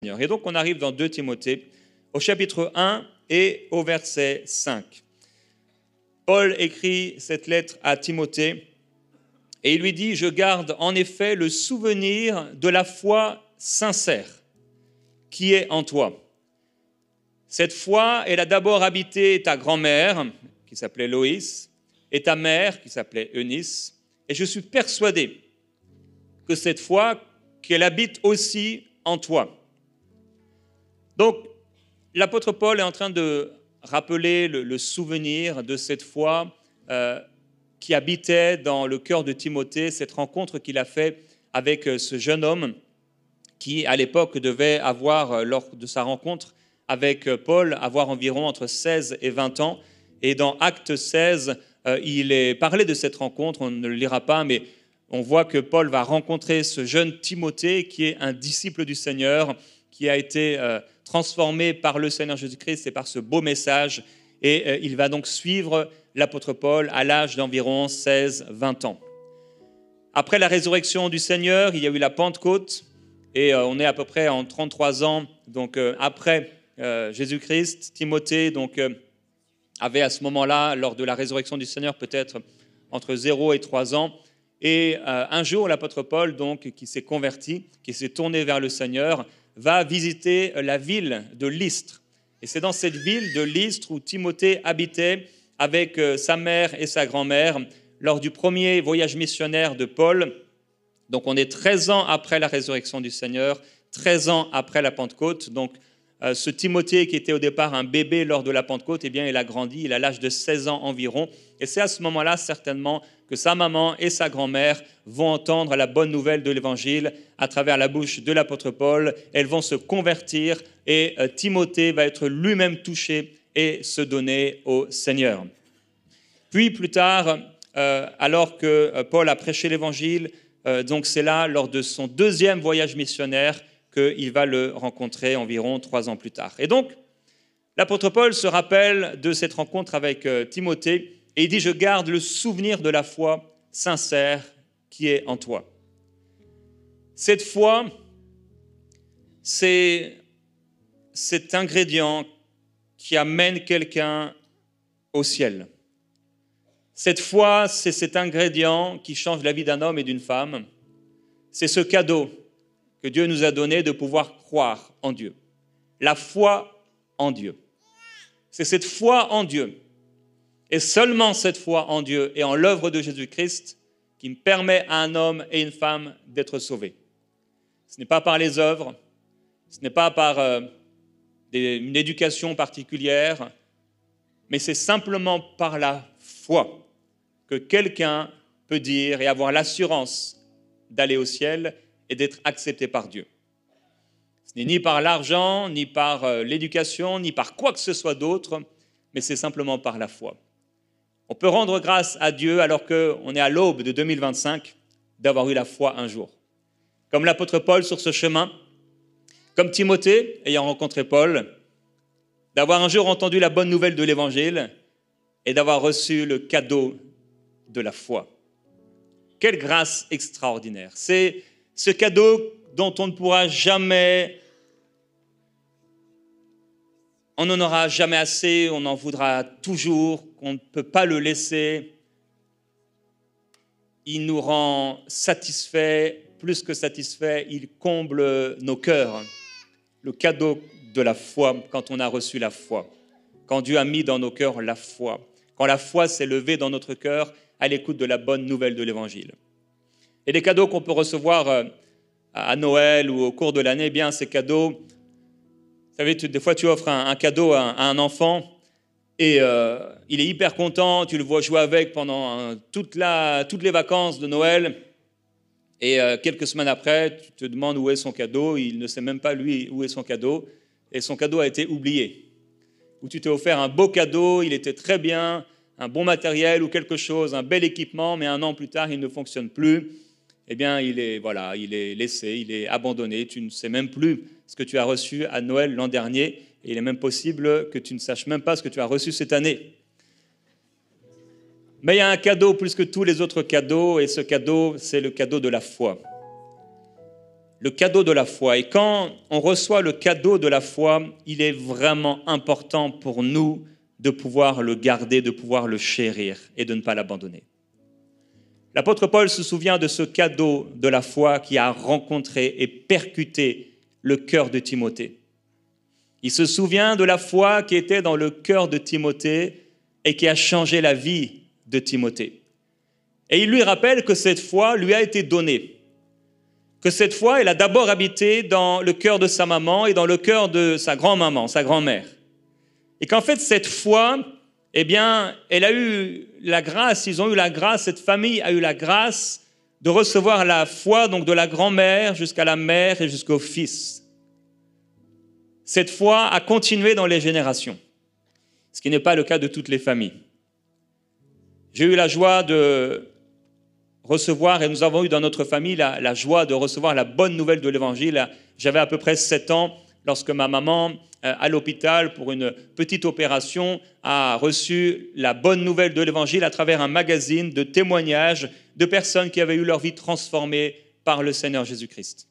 Et donc on arrive dans 2 Timothée, au chapitre 1 et au verset 5. Paul écrit cette lettre à Timothée et il lui dit « Je garde en effet le souvenir de la foi sincère qui est en toi. Cette foi, elle a d'abord habité ta grand-mère, qui s'appelait Loïs, et ta mère, qui s'appelait Eunice, et je suis persuadé que cette foi, qu'elle habite aussi en toi. » Donc, l'apôtre Paul est en train de rappeler le souvenir de cette foi qui habitait dans le cœur de Timothée, cette rencontre qu'il a faite avec ce jeune homme qui, à l'époque, devait avoir, lors de sa rencontre avec Paul, avoir environ entre 16 et 20 ans. Et dans Acte 16, il est parlé de cette rencontre, on ne le lira pas, mais on voit que Paul va rencontrer ce jeune Timothée qui est un disciple du Seigneur, qui a été transformé par le Seigneur Jésus-Christ et par ce beau message. Et il va donc suivre l'apôtre Paul à l'âge d'environ 16-20 ans. Après la résurrection du Seigneur, il y a eu la Pentecôte, et on est à peu près en 33 ans, donc après Jésus-Christ. Timothée avait à ce moment-là, lors de la résurrection du Seigneur, peut-être entre 0 et 3 ans. Et un jour, l'apôtre Paul, qui s'est converti, qui s'est tourné vers le Seigneur, va visiter la ville de Lystre. Et c'est dans cette ville de Lystre où Timothée habitait avec sa mère et sa grand-mère lors du premier voyage missionnaire de Paul. Donc on est 13 ans après la résurrection du Seigneur, 13 ans après la Pentecôte. Donc ce Timothée qui était au départ un bébé lors de la Pentecôte, eh bien il a grandi, il a l'âge de 16 ans environ. Et c'est à ce moment-là certainement que sa maman et sa grand-mère vont entendre la bonne nouvelle de l'Évangile à travers la bouche de l'apôtre Paul. Elles vont se convertir et Timothée va être lui-même touché et se donner au Seigneur. Puis plus tard, alors que Paul a prêché l'Évangile, donc c'est là, lors de son deuxième voyage missionnaire, qu'il va le rencontrer environ 3 ans plus tard. Et donc, l'apôtre Paul se rappelle de cette rencontre avec Timothée et il dit « Je garde le souvenir de la foi sincère qui est en toi. » Cette foi, c'est cet ingrédient qui amène quelqu'un au ciel. Cette foi, c'est cet ingrédient qui change la vie d'un homme et d'une femme. C'est ce cadeau que Dieu nous a donné de pouvoir croire en Dieu. La foi en Dieu. C'est cette foi en Dieu, et seulement cette foi en Dieu et en l'œuvre de Jésus-Christ qui permet à un homme et une femme d'être sauvés. Ce n'est pas par les œuvres, ce n'est pas par une éducation particulière, mais c'est simplement par la foi que quelqu'un peut dire et avoir l'assurance d'aller au ciel et d'être accepté par Dieu. Ce n'est ni par l'argent, ni par l'éducation, ni par quoi que ce soit d'autre, mais c'est simplement par la foi. On peut rendre grâce à Dieu alors qu'on est à l'aube de 2025 d'avoir eu la foi un jour. Comme l'apôtre Paul sur ce chemin, comme Timothée ayant rencontré Paul, d'avoir un jour entendu la bonne nouvelle de l'Évangile et d'avoir reçu le cadeau de la foi. Quelle grâce extraordinaire! C'est ce cadeau dont on ne pourra jamais, on n'en aura jamais assez, on en voudra toujours, qu'on ne peut pas le laisser. Il nous rend satisfaits, plus que satisfaits, il comble nos cœurs. Le cadeau de la foi, quand on a reçu la foi, quand Dieu a mis dans nos cœurs la foi, quand la foi s'est levée dans notre cœur à l'écoute de la bonne nouvelle de l'Évangile. Et les cadeaux qu'on peut recevoir à Noël ou au cours de l'année, eh bien ces cadeaux, vous savez, des fois tu offres un cadeau à un enfant et il est hyper content, tu le vois jouer avec pendant toutes les vacances de Noël et quelques semaines après, tu te demandes où est son cadeau, il ne sait même pas lui où est son cadeau et son cadeau a été oublié. Ou tu t'es offert un beau cadeau, il était très bien, un bon matériel ou quelque chose, un bel équipement, mais un an plus tard, il ne fonctionne plus. Eh bien, il est laissé, il est abandonné. Tu ne sais même plus ce que tu as reçu à Noël l'an dernier. Et il est même possible que tu ne saches même pas ce que tu as reçu cette année. Mais il y a un cadeau plus que tous les autres cadeaux, et ce cadeau, c'est le cadeau de la foi. le cadeau de la foi. Et quand on reçoit le cadeau de la foi, il est vraiment important pour nous de pouvoir le garder, de pouvoir le chérir et de ne pas l'abandonner. L'apôtre Paul se souvient de ce cadeau de la foi qui a rencontré et percuté le cœur de Timothée. Il se souvient de la foi qui était dans le cœur de Timothée et qui a changé la vie de Timothée. Et il lui rappelle que cette foi lui a été donnée, que cette foi, elle a d'abord habité dans le cœur de sa maman et dans le cœur de sa grand-maman, sa grand-mère. Et qu'en fait, cette foi, eh bien, elle a eu la grâce, ils ont eu la grâce, cette famille a eu la grâce de recevoir la foi, donc de la grand-mère jusqu'à la mère et jusqu'au fils. Cette foi a continué dans les générations, ce qui n'est pas le cas de toutes les familles. J'ai eu la joie de recevoir, et nous avons eu dans notre famille la joie de recevoir la bonne nouvelle de l'Évangile. J'avais à peu près 7 ans lorsque ma maman, à l'hôpital, pour une petite opération, a reçu la bonne nouvelle de l'Évangile à travers un magazine de témoignages de personnes qui avaient eu leur vie transformée par le Seigneur Jésus-Christ.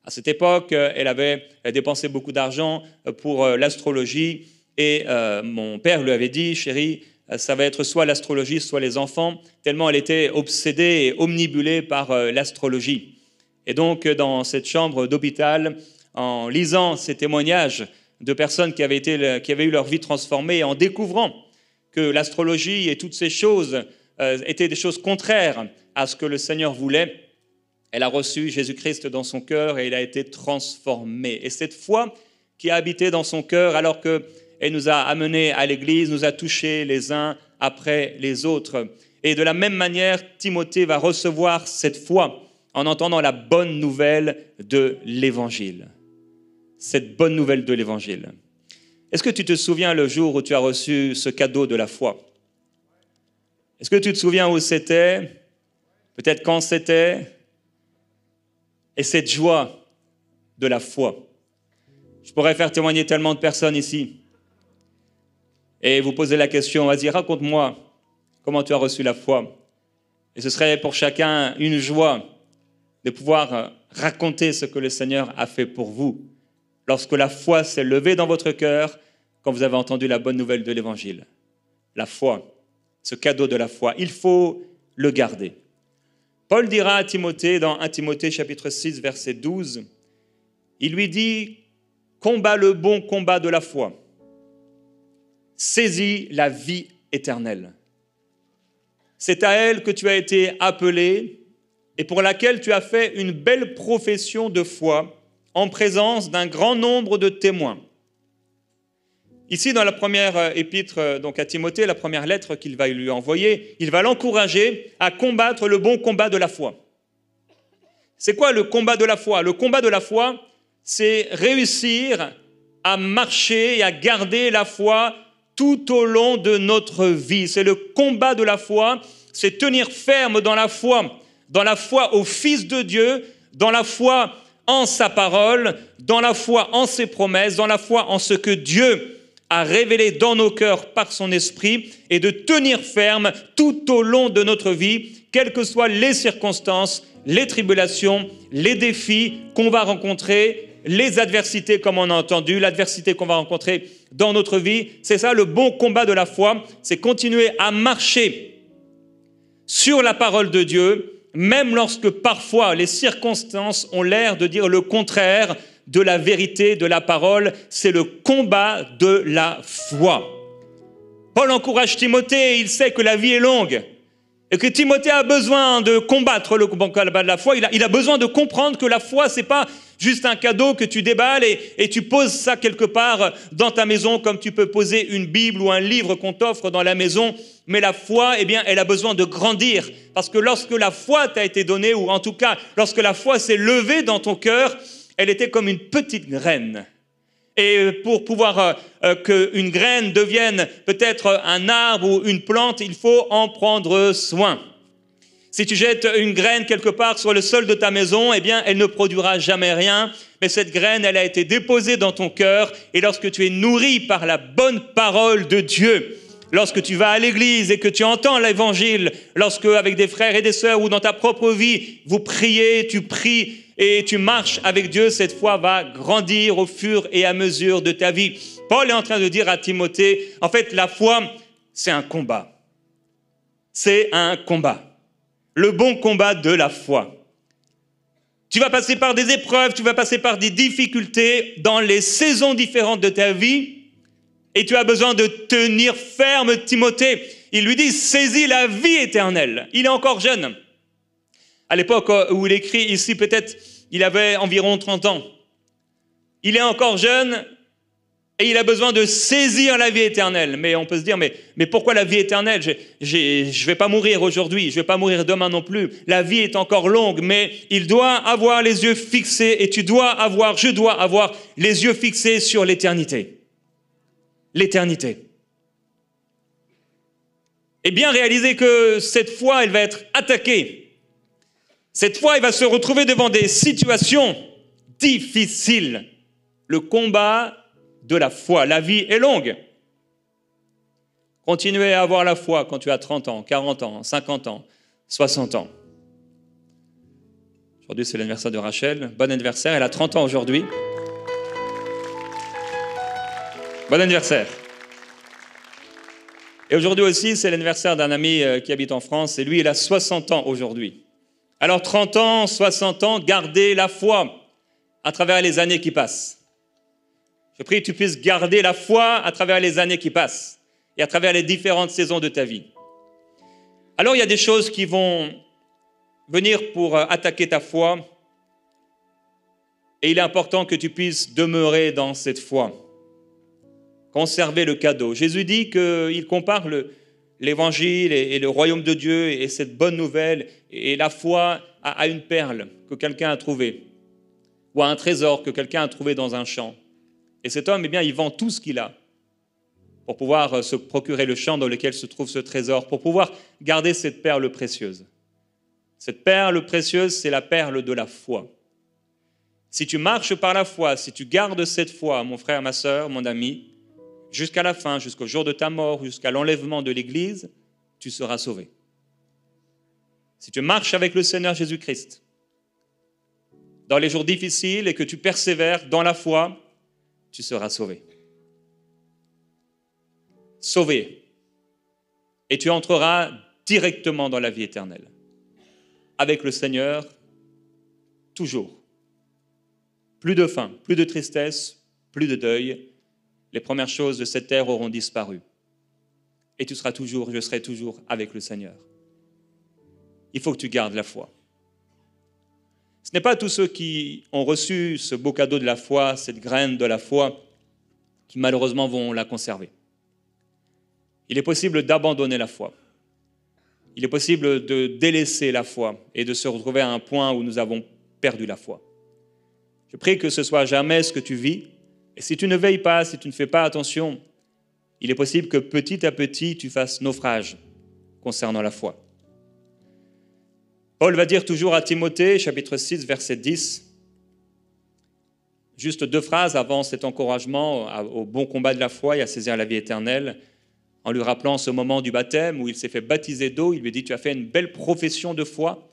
À cette époque, elle avait dépensé beaucoup d'argent pour l'astrologie et mon père lui avait dit « Chérie, ça va être soit l'astrologie, soit les enfants », tellement elle était obsédée et omnibulée par l'astrologie. Et donc, dans cette chambre d'hôpital, en lisant ces témoignages de personnes qui avaient eu leur vie transformée et en découvrant que l'astrologie et toutes ces choses étaient des choses contraires à ce que le Seigneur voulait, elle a reçu Jésus-Christ dans son cœur et elle a été transformée. Et cette foi qui a habité dans son cœur, alors qu'elle nous a amenés à l'église, nous a touchés les uns après les autres. Et de la même manière, Timothée va recevoir cette foi en entendant la bonne nouvelle de l'Évangile. Cette bonne nouvelle de l'Évangile. Est-ce que tu te souviens le jour où tu as reçu ce cadeau de la foi? Est-ce que tu te souviens où c'était? Peut-être quand c'était? Et cette joie de la foi. Je pourrais faire témoigner tellement de personnes ici. Et vous poser la question, vas-y, raconte-moi comment tu as reçu la foi. Et ce serait pour chacun une joie de pouvoir raconter ce que le Seigneur a fait pour vous. Lorsque la foi s'est levée dans votre cœur, quand vous avez entendu la bonne nouvelle de l'Évangile. La foi, ce cadeau de la foi, il faut le garder. Paul dira à Timothée, dans 1 Timothée chapitre 6, verset 12, il lui dit « Combat le bon combat de la foi, saisis la vie éternelle. C'est à elle que tu as été appelé et pour laquelle tu as fait une belle profession de foi, en présence d'un grand nombre de témoins. » Ici, dans la première épître donc à Timothée, la première lettre qu'il va lui envoyer, il va l'encourager à combattre le bon combat de la foi. C'est quoi le combat de la foi? Le combat de la foi, c'est réussir à marcher et à garder la foi tout au long de notre vie. C'est le combat de la foi, c'est tenir ferme dans la foi au Fils de Dieu, dans la foi en sa parole, dans la foi en ses promesses, dans la foi en ce que Dieu a révélé dans nos cœurs par son esprit et de tenir ferme tout au long de notre vie, quelles que soient les circonstances, les tribulations, les défis qu'on va rencontrer, les adversités comme on a entendu, l'adversité qu'on va rencontrer dans notre vie. C'est ça le bon combat de la foi, c'est continuer à marcher sur la parole de Dieu, même lorsque parfois les circonstances ont l'air de dire le contraire de la vérité de la parole. C'est le combat de la foi. Paul encourage Timothée, il sait que la vie est longue et que Timothée a besoin de combattre le combat de la foi. Il a besoin de comprendre que la foi, c'est pas juste un cadeau que tu déballes et tu poses ça quelque part dans ta maison comme tu peux poser une Bible ou un livre qu'on t'offre dans la maison. Mais la foi, eh bien, elle a besoin de grandir. Parce que lorsque la foi t'a été donnée, ou en tout cas, lorsque la foi s'est levée dans ton cœur, elle était comme une petite graine. Et pour pouvoir qu'une graine devienne peut-être un arbre ou une plante, il faut en prendre soin. Si tu jettes une graine quelque part sur le sol de ta maison, eh bien, elle ne produira jamais rien. Mais cette graine, elle a été déposée dans ton cœur. Et lorsque tu es nourri par la bonne parole de Dieu, lorsque tu vas à l'église et que tu entends l'évangile, lorsque avec des frères et des sœurs ou dans ta propre vie, vous priez, tu pries et tu marches avec Dieu, cette foi va grandir au fur et à mesure de ta vie. Paul est en train de dire à Timothée, en fait, la foi, c'est un combat. C'est un combat. Le bon combat de la foi. Tu vas passer par des épreuves, tu vas passer par des difficultés dans les saisons différentes de ta vie et tu as besoin de tenir ferme, Timothée. Il lui dit, saisis la vie éternelle. Il est encore jeune. À l'époque où il écrit ici, peut-être, il avait environ 30 ans. Il est encore jeune et il a besoin de saisir la vie éternelle. Mais on peut se dire, mais pourquoi la vie éternelle? Je ne vais pas mourir aujourd'hui, je ne vais pas mourir demain non plus. La vie est encore longue, mais il doit avoir les yeux fixés et je dois avoir les yeux fixés sur l'éternité. L'éternité. Et bien réaliser que cette fois, elle va être attaquée. Cette fois, il va se retrouver devant des situations difficiles. Le combat de la foi. La vie est longue. Continuez à avoir la foi quand tu as 30 ans, 40 ans, 50 ans, 60 ans. Aujourd'hui, c'est l'anniversaire de Rachel. Bon anniversaire, elle a 30 ans aujourd'hui. Bon anniversaire. Et aujourd'hui aussi, c'est l'anniversaire d'un ami qui habite en France. Et lui, il a 60 ans aujourd'hui. Alors 30 ans, 60 ans, gardez la foi à travers les années qui passent. Je prie que tu puisses garder la foi à travers les années qui passent et à travers les différentes saisons de ta vie. Alors il y a des choses qui vont venir pour attaquer ta foi et il est important que tu puisses demeurer dans cette foi. Conserver le cadeau. Jésus dit qu'il compare l'évangile et le royaume de Dieu et cette bonne nouvelle et la foi à une perle que quelqu'un a trouvée ou à un trésor que quelqu'un a trouvé dans un champ. Et cet homme, eh bien, il vend tout ce qu'il a pour pouvoir se procurer le champ dans lequel se trouve ce trésor, pour pouvoir garder cette perle précieuse. Cette perle précieuse, c'est la perle de la foi. Si tu marches par la foi, si tu gardes cette foi, mon frère, ma sœur, mon ami, jusqu'à la fin, jusqu'au jour de ta mort, jusqu'à l'enlèvement de l'Église, tu seras sauvé. Si tu marches avec le Seigneur Jésus-Christ, dans les jours difficiles et que tu persévères dans la foi, tu seras sauvé. Sauvé. Et tu entreras directement dans la vie éternelle. Avec le Seigneur, toujours. Plus de faim, plus de tristesse, plus de deuil. Les premières choses de cette terre auront disparu. Et je serai toujours avec le Seigneur. Il faut que tu gardes la foi. Ce n'est pas tous ceux qui ont reçu ce beau cadeau de la foi, cette graine de la foi, qui malheureusement vont la conserver. Il est possible d'abandonner la foi. Il est possible de délaisser la foi et de se retrouver à un point où nous avons perdu la foi. Je prie que ce soit jamais ce que tu vis. Et si tu ne veilles pas, si tu ne fais pas attention, il est possible que petit à petit, tu fasses naufrage concernant la foi. Paul va dire toujours à Timothée, chapitre 6, verset 10, juste 2 phrases avant cet encouragement au bon combat de la foi et à saisir la vie éternelle, en lui rappelant ce moment du baptême où il s'est fait baptiser d'eau. Il lui dit, tu as fait une belle profession de foi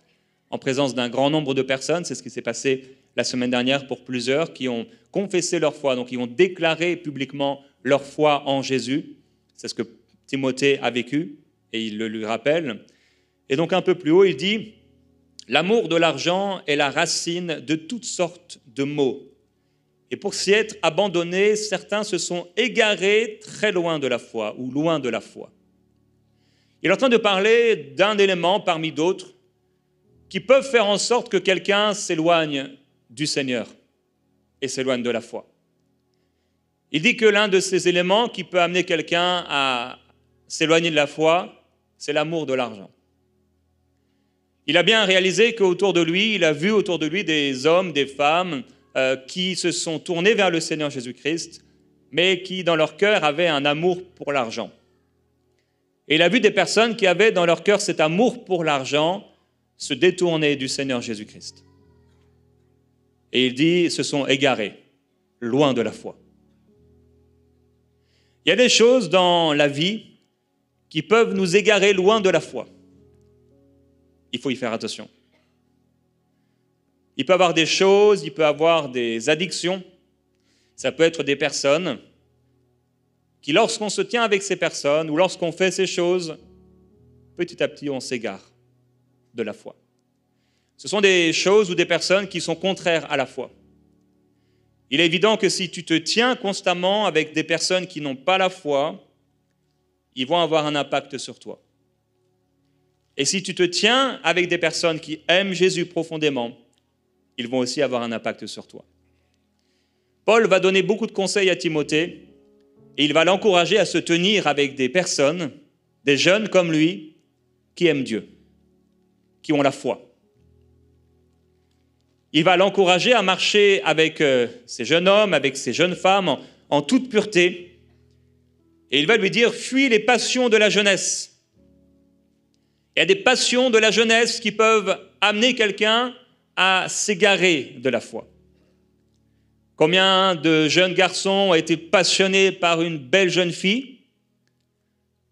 en présence d'un grand nombre de personnes. C'est ce qui s'est passé la semaine dernière pour plusieurs qui ont confessé leur foi, donc ils ont déclaré publiquement leur foi en Jésus. C'est ce que Timothée a vécu et il le lui rappelle. Et donc un peu plus haut, il dit, l'amour de l'argent est la racine de toutes sortes de maux. Et pour s'y être abandonnés, certains se sont égarés très loin de la foi ou loin de la foi. Il est en train de parler d'un élément parmi d'autres qui peuvent faire en sorte que quelqu'un s'éloigne du Seigneur et s'éloigne de la foi. Il dit que l'un de ces éléments qui peut amener quelqu'un à s'éloigner de la foi, c'est l'amour de l'argent. Il a bien réalisé qu'autour de lui, il a vu autour de lui des hommes, des femmes qui se sont tournés vers le Seigneur Jésus-Christ, mais qui, dans leur cœur, avaient un amour pour l'argent. Et il a vu des personnes qui avaient dans leur cœur cet amour pour l'argent se détourner du Seigneur Jésus-Christ. Et il dit, se sont égarés, loin de la foi. Il y a des choses dans la vie qui peuvent nous égarer loin de la foi. Il faut y faire attention. Il peut avoir des choses, il peut avoir des addictions. Ça peut être des personnes qui, lorsqu'on se tient avec ces personnes ou lorsqu'on fait ces choses, petit à petit, on s'égare de la foi. Ce sont des choses ou des personnes qui sont contraires à la foi. Il est évident que si tu te tiens constamment avec des personnes qui n'ont pas la foi, ils vont avoir un impact sur toi. Et si tu te tiens avec des personnes qui aiment Jésus profondément, ils vont aussi avoir un impact sur toi. Paul va donner beaucoup de conseils à Timothée et il va l'encourager à se tenir avec des personnes, des jeunes comme lui, qui aiment Dieu, qui ont la foi. Il va l'encourager à marcher avec ces jeunes hommes, avec ces jeunes femmes en toute pureté. Et il va lui dire, fuis les passions de la jeunesse. Il y a des passions de la jeunesse qui peuvent amener quelqu'un à s'égarer de la foi. Combien de jeunes garçons ont été passionnés par une belle jeune fille?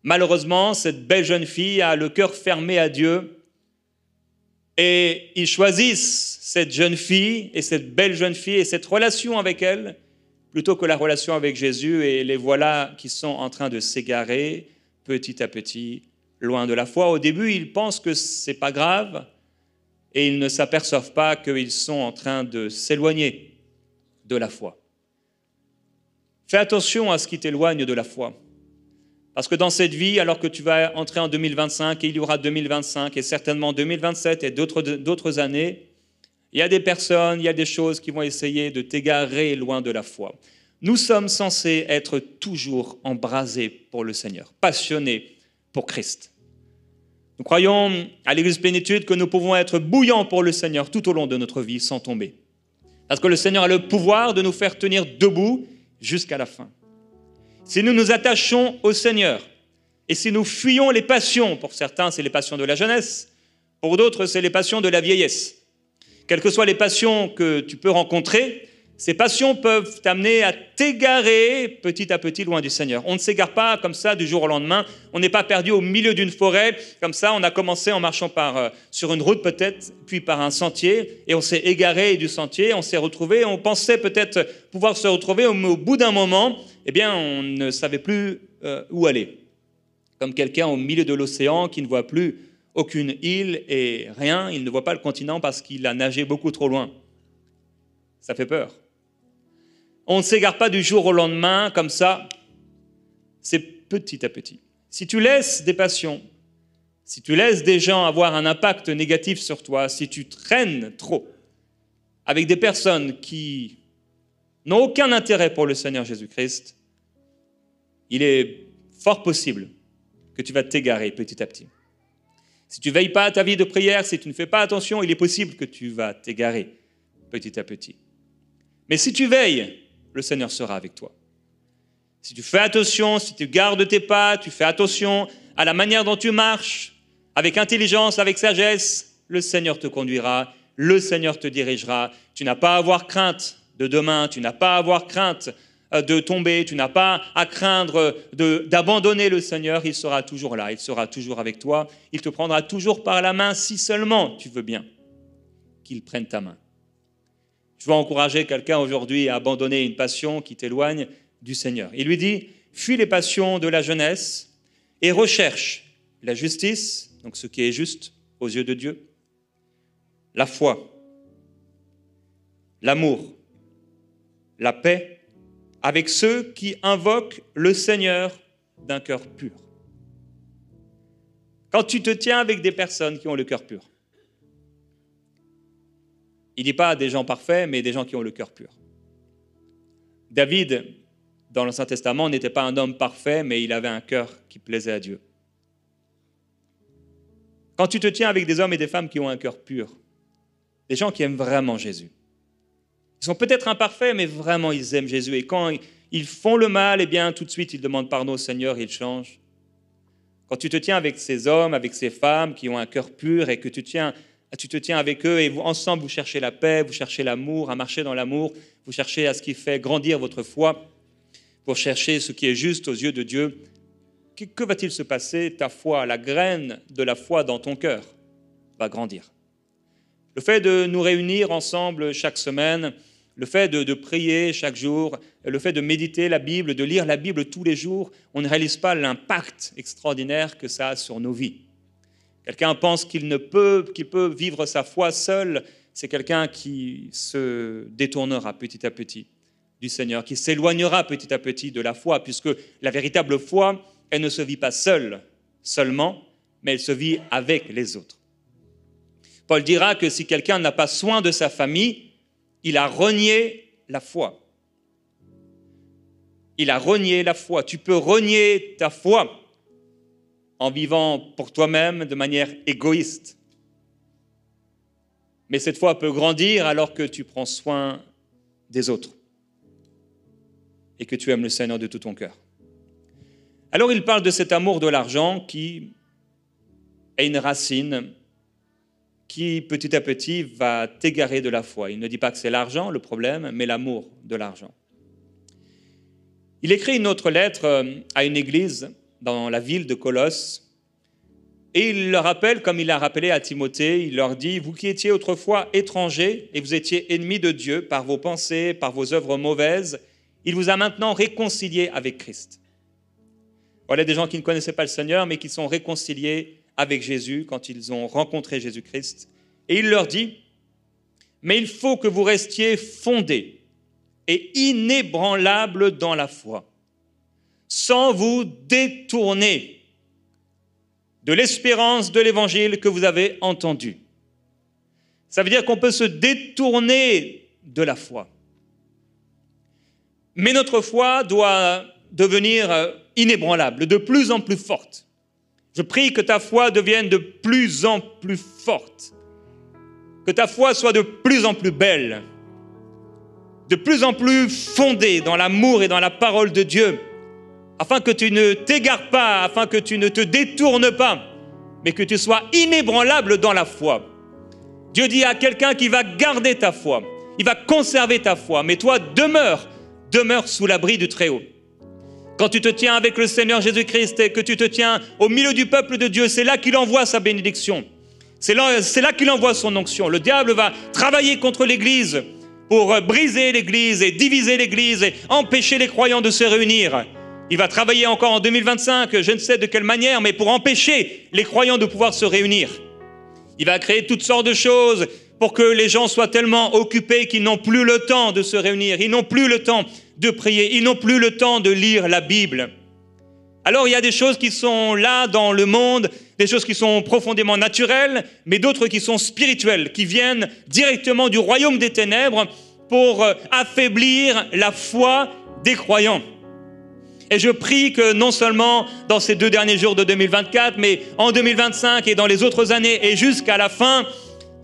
Malheureusement, cette belle jeune fille a le cœur fermé à Dieu et ils choisissent cette jeune fille et cette belle jeune fille et cette relation avec elle plutôt que la relation avec Jésus, et les voilà qui sont en train de s'égarer petit à petit loin de la foi. Au début, ils pensent que ce n'est pas grave et ils ne s'aperçoivent pas qu'ils sont en train de s'éloigner de la foi. Fais attention à ce qui t'éloigne de la foi. Parce que dans cette vie, alors que tu vas entrer en 2025, et il y aura 2025 et certainement 2027 et d'autres années, il y a des personnes, il y a des choses qui vont essayer de t'égarer loin de la foi. Nous sommes censés être toujours embrasés pour le Seigneur, passionnés pour Christ. Nous croyons à l'Église Plénitude que nous pouvons être bouillants pour le Seigneur tout au long de notre vie sans tomber. Parce que le Seigneur a le pouvoir de nous faire tenir debout jusqu'à la fin. Si nous nous attachons au Seigneur et si nous fuyons les passions, pour certains c'est les passions de la jeunesse, pour d'autres c'est les passions de la vieillesse. Quelles que soient les passions que tu peux rencontrer, ces passions peuvent t'amener à t'égarer petit à petit loin du Seigneur. On ne s'égare pas comme ça du jour au lendemain. On n'est pas perdu au milieu d'une forêt. Comme ça, on a commencé en marchant sur une route peut-être, puis par un sentier, et on s'est égaré du sentier, on s'est retrouvé, on pensait peut-être pouvoir se retrouver, mais au bout d'un moment, eh bien, on ne savait plus où aller. Comme quelqu'un au milieu de l'océan qui ne voit plus aucune île et rien, il ne voit pas le continent parce qu'il a nagé beaucoup trop loin. Ça fait peur. On ne s'égare pas du jour au lendemain comme ça, c'est petit à petit. Si tu laisses des passions, si tu laisses des gens avoir un impact négatif sur toi, si tu traînes trop avec des personnes qui n'ont aucun intérêt pour le Seigneur Jésus-Christ, il est fort possible que tu vas t'égarer petit à petit. Si tu ne veilles pas à ta vie de prière, si tu ne fais pas attention, il est possible que tu vas t'égarer petit à petit. Mais si tu veilles, le Seigneur sera avec toi. Si tu fais attention, si tu gardes tes pas, tu fais attention à la manière dont tu marches, avec intelligence, avec sagesse, le Seigneur te conduira, le Seigneur te dirigera. Tu n'as pas à avoir crainte de demain, tu n'as pas à avoir crainte de tomber, tu n'as pas à craindre d'abandonner le Seigneur, il sera toujours là, il sera toujours avec toi, il te prendra toujours par la main si seulement tu veux bien qu'il prenne ta main. Je veux encourager quelqu'un aujourd'hui à abandonner une passion qui t'éloigne du Seigneur. Il lui dit, fuis les passions de la jeunesse et recherche la justice, donc ce qui est juste aux yeux de Dieu, la foi, l'amour, la paix, avec ceux qui invoquent le Seigneur d'un cœur pur. Quand tu te tiens avec des personnes qui ont le cœur pur, il ne dit pas des gens parfaits, mais des gens qui ont le cœur pur. David, dans l'Ancien Testament, n'était pas un homme parfait, mais il avait un cœur qui plaisait à Dieu. Quand tu te tiens avec des hommes et des femmes qui ont un cœur pur, des gens qui aiment vraiment Jésus, ils sont peut-être imparfaits, mais vraiment ils aiment Jésus. Et quand ils font le mal, eh bien tout de suite ils demandent pardon au Seigneur, ils changent. Quand tu te tiens avec ces hommes, avec ces femmes qui ont un cœur pur et que tu te tiens avec eux et vous, ensemble vous cherchez la paix, vous cherchez l'amour, à marcher dans l'amour, vous cherchez à ce qui fait grandir votre foi, pour chercher ce qui est juste aux yeux de Dieu, que va-t-il se passer? Ta foi, la graine de la foi dans ton cœur va grandir. Le fait de nous réunir ensemble chaque semaine, le fait de prier chaque jour, le fait de méditer la Bible, de lire la Bible tous les jours, on ne réalise pas l'impact extraordinaire que ça a sur nos vies. Quelqu'un pense qu'il peut vivre sa foi seul, c'est quelqu'un qui se détournera petit à petit du Seigneur, qui s'éloignera petit à petit de la foi, puisque la véritable foi, elle ne se vit pas seule seulement, mais elle se vit avec les autres. Paul dira que si quelqu'un n'a pas soin de sa famille, il a renié la foi. Il a renié la foi. Tu peux renier ta foi en vivant pour toi-même de manière égoïste. Mais cette foi peut grandir alors que tu prends soin des autres et que tu aimes le Seigneur de tout ton cœur. Alors il parle de cet amour de l'argent qui est une racine qui petit à petit va t'égarer de la foi. Il ne dit pas que c'est l'argent le problème, mais l'amour de l'argent. Il écrit une autre lettre à une église dans la ville de Colosse, et il leur rappelle, comme il l'a rappelé à Timothée, il leur dit « Vous qui étiez autrefois étrangers et vous étiez ennemis de Dieu par vos pensées, par vos œuvres mauvaises, il vous a maintenant réconciliés avec Christ. » Voilà des gens qui ne connaissaient pas le Seigneur, mais qui sont réconciliés avec Jésus quand ils ont rencontré Jésus-Christ. Et il leur dit « Mais il faut que vous restiez fondés et inébranlables dans la foi, sans vous détourner de l'espérance de l'évangile que vous avez entendu. » Ça veut dire qu'on peut se détourner de la foi. Mais notre foi doit devenir inébranlable, de plus en plus forte. Je prie que ta foi devienne de plus en plus forte, que ta foi soit de plus en plus belle, de plus en plus fondée dans l'amour et dans la parole de Dieu, afin que tu ne t'égares pas, afin que tu ne te détournes pas, mais que tu sois inébranlable dans la foi. Dieu dit à quelqu'un qui va garder ta foi, il va conserver ta foi, mais toi demeure sous l'abri du Très-Haut. Quand tu te tiens avec le Seigneur Jésus-Christ et que tu te tiens au milieu du peuple de Dieu, c'est là qu'il envoie sa bénédiction. C'est là qu'il envoie son onction. Le diable va travailler contre l'Église pour briser l'Église et diviser l'Église et empêcher les croyants de se réunir. Il va travailler encore en 2025, je ne sais de quelle manière, mais pour empêcher les croyants de pouvoir se réunir. Il va créer toutes sortes de choses pour que les gens soient tellement occupés qu'ils n'ont plus le temps de se réunir, ils n'ont plus le temps de prier, ils n'ont plus le temps de lire la Bible. Alors il y a des choses qui sont là dans le monde, des choses qui sont profondément naturelles, mais d'autres qui sont spirituelles, qui viennent directement du royaume des ténèbres pour affaiblir la foi des croyants. Et je prie que non seulement dans ces 2 derniers jours de 2024, mais en 2025 et dans les autres années et jusqu'à la fin,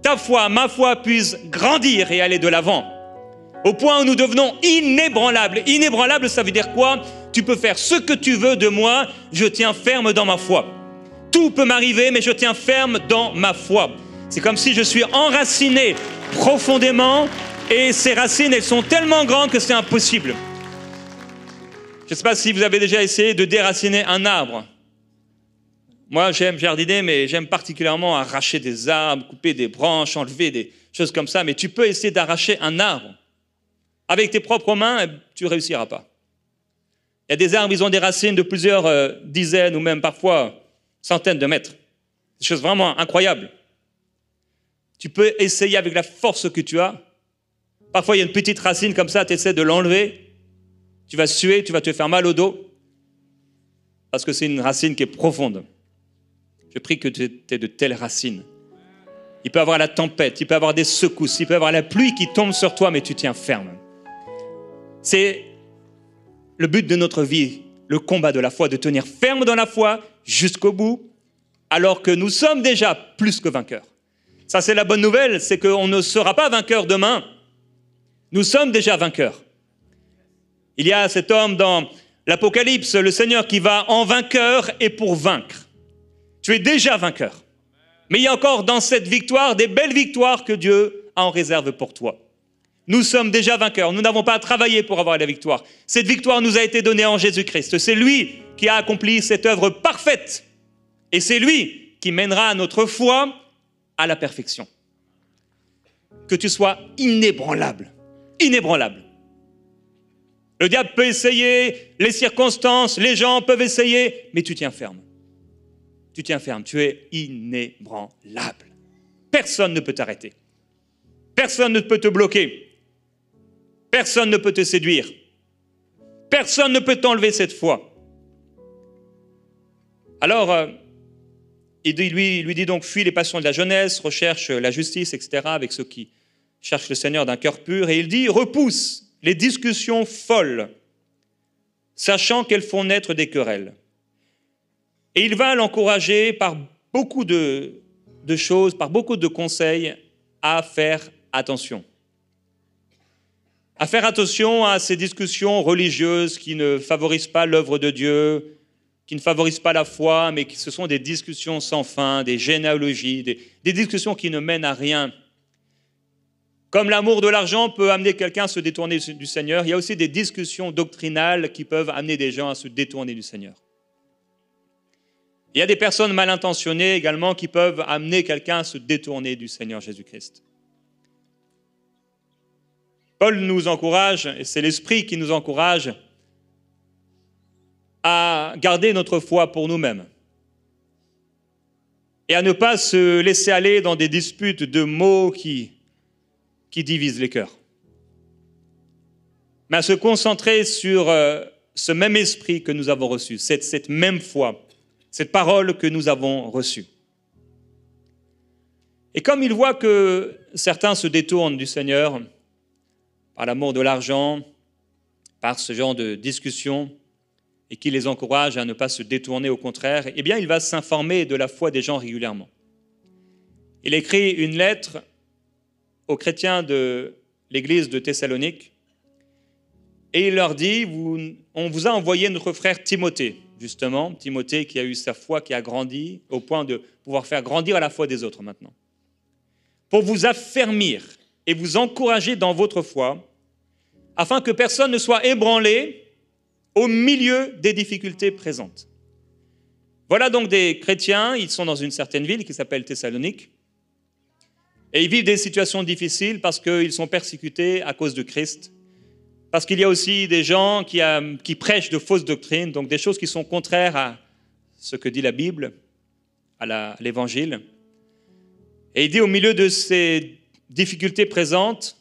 ta foi, ma foi puisse grandir et aller de l'avant. Au point où nous devenons inébranlables. Inébranlable, ça veut dire quoi? Tu peux faire ce que tu veux de moi, je tiens ferme dans ma foi. Tout peut m'arriver, mais je tiens ferme dans ma foi. C'est comme si je suis enraciné profondément et ces racines, elles sont tellement grandes que c'est impossible. Je ne sais pas si vous avez déjà essayé de déraciner un arbre. Moi, j'aime jardiner, mais j'aime particulièrement arracher des arbres, couper des branches, enlever des choses comme ça. Mais tu peux essayer d'arracher un arbre. Avec tes propres mains, tu ne réussiras pas. Il y a des arbres, ils ont des racines de plusieurs dizaines ou même parfois centaines de mètres. Des choses vraiment incroyables. Tu peux essayer avec la force que tu as. Parfois, il y a une petite racine comme ça, tu essaies de l'enlever. Tu vas suer, tu vas te faire mal au dos. Parce que c'est une racine qui est profonde. Je prie que tu aies de telles racines. Il peut y avoir la tempête, il peut y avoir des secousses, il peut y avoir la pluie qui tombe sur toi, mais tu tiens ferme. C'est le but de notre vie, le combat de la foi, de tenir ferme dans la foi jusqu'au bout, alors que nous sommes déjà plus que vainqueurs. Ça, c'est la bonne nouvelle, c'est qu'on ne sera pas vainqueurs demain. Nous sommes déjà vainqueurs. Il y a cet homme dans l'Apocalypse, le Seigneur qui va en vainqueur et pour vaincre. Tu es déjà vainqueur. Mais il y a encore dans cette victoire des belles victoires que Dieu a en réserve pour toi. Nous sommes déjà vainqueurs. Nous n'avons pas à travailler pour avoir la victoire. Cette victoire nous a été donnée en Jésus-Christ. C'est lui qui a accompli cette œuvre parfaite. Et c'est lui qui mènera notre foi à la perfection. que tu sois inébranlable. Inébranlable. Le diable peut essayer, les circonstances, les gens peuvent essayer, mais tu tiens ferme. Tu tiens ferme, tu es inébranlable. Personne ne peut t'arrêter. Personne ne peut te bloquer. Personne ne peut te séduire. Personne ne peut t'enlever cette foi. Alors, il lui dit donc, fuis les passions de la jeunesse, recherche la justice, etc., avec ceux qui cherchent le Seigneur d'un cœur pur. Et il dit, repousse les discussions folles, sachant qu'elles font naître des querelles. Et il va l'encourager par beaucoup de choses, par beaucoup de conseils, à faire attention. À faire attention à ces discussions religieuses qui ne favorisent pas l'œuvre de Dieu, qui ne favorisent pas la foi, mais ce sont des discussions sans fin, des généalogies, des discussions qui ne mènent à rien. Comme l'amour de l'argent peut amener quelqu'un à se détourner du Seigneur, il y a aussi des discussions doctrinales qui peuvent amener des gens à se détourner du Seigneur. Il y a des personnes mal intentionnées également qui peuvent amener quelqu'un à se détourner du Seigneur Jésus-Christ. Paul nous encourage, et c'est l'Esprit qui nous encourage, à garder notre foi pour nous-mêmes et à ne pas se laisser aller dans des disputes de mots qui divisent les cœurs, mais à se concentrer sur ce même esprit que nous avons reçu, cette même foi, cette parole que nous avons reçue. Et comme il voit que certains se détournent du Seigneur par l'amour de l'argent, par ce genre de discussion, et qui les encourage à ne pas se détourner, au contraire, eh bien, il va s'informer de la foi des gens régulièrement. Il écrit une lettre aux chrétiens de l'église de Thessalonique, et il leur dit, on vous a envoyé notre frère Timothée, justement, Timothée qui a eu sa foi, qui a grandi, au point de pouvoir faire grandir la foi des autres maintenant, pour vous affermir et vous encourager dans votre foi, afin que personne ne soit ébranlé au milieu des difficultés présentes. Voilà donc des chrétiens, ils sont dans une certaine ville qui s'appelle Thessalonique, et ils vivent des situations difficiles parce qu'ils sont persécutés à cause de Christ, parce qu'il y a aussi des gens qui prêchent de fausses doctrines, donc des choses qui sont contraires à ce que dit la Bible, à l'Évangile. Et il dit, au milieu de ces difficultés présentes,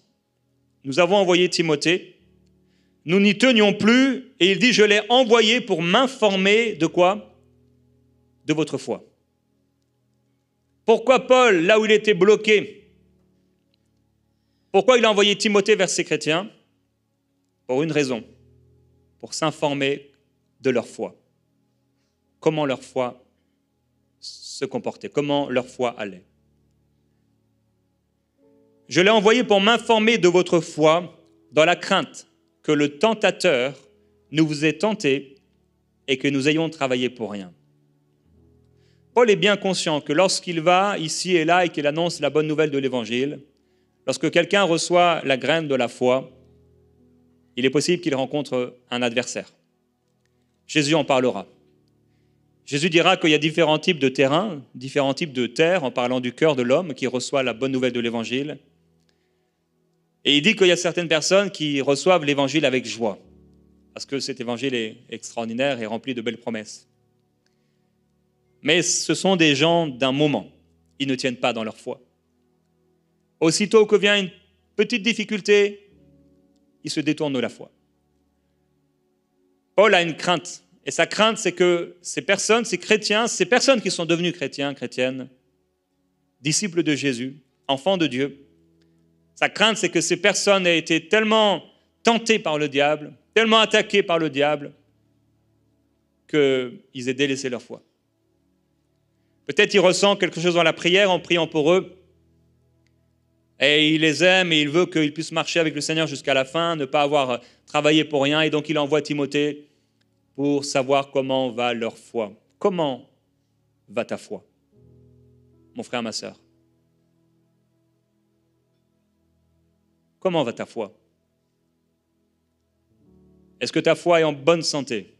nous avons envoyé Timothée, nous n'y tenions plus, et il dit, je l'ai envoyé pour m'informer de quoi ? De votre foi. Pourquoi Paul, là où il était bloqué, pourquoi il a envoyé Timothée vers ces chrétiens ? Pour une raison, pour s'informer de leur foi. Comment leur foi se comportait, comment leur foi allait. Je l'ai envoyé pour m'informer de votre foi dans la crainte que le tentateur nous vous ait tenté et que nous ayons travaillé pour rien. Paul est bien conscient que lorsqu'il va ici et là et qu'il annonce la bonne nouvelle de l'Évangile, lorsque quelqu'un reçoit la graine de la foi, il est possible qu'il rencontre un adversaire. Jésus en parlera. Jésus dira qu'il y a différents types de terrains, différents types de terres, en parlant du cœur de l'homme qui reçoit la bonne nouvelle de l'Évangile. Et il dit qu'il y a certaines personnes qui reçoivent l'Évangile avec joie, parce que cet Évangile est extraordinaire et rempli de belles promesses. Mais ce sont des gens d'un moment. Ils ne tiennent pas dans leur foi. Aussitôt que vient une petite difficulté, ils se détournent de la foi. Paul a une crainte. Et sa crainte, c'est que ces personnes, ces chrétiens, ces personnes qui sont devenues chrétiens, chrétiennes, disciples de Jésus, enfants de Dieu, sa crainte, c'est que ces personnes aient été tellement tentées par le diable, tellement attaquées par le diable, qu'ils aient délaissé leur foi. Peut-être il ressent quelque chose dans la prière en priant pour eux, et il les aime et il veut qu'ils puissent marcher avec le Seigneur jusqu'à la fin, ne pas avoir travaillé pour rien, et donc il envoie Timothée pour savoir comment va leur foi. Comment va ta foi, mon frère, ma sœur? Comment va ta foi? Est-ce que ta foi est en bonne santé?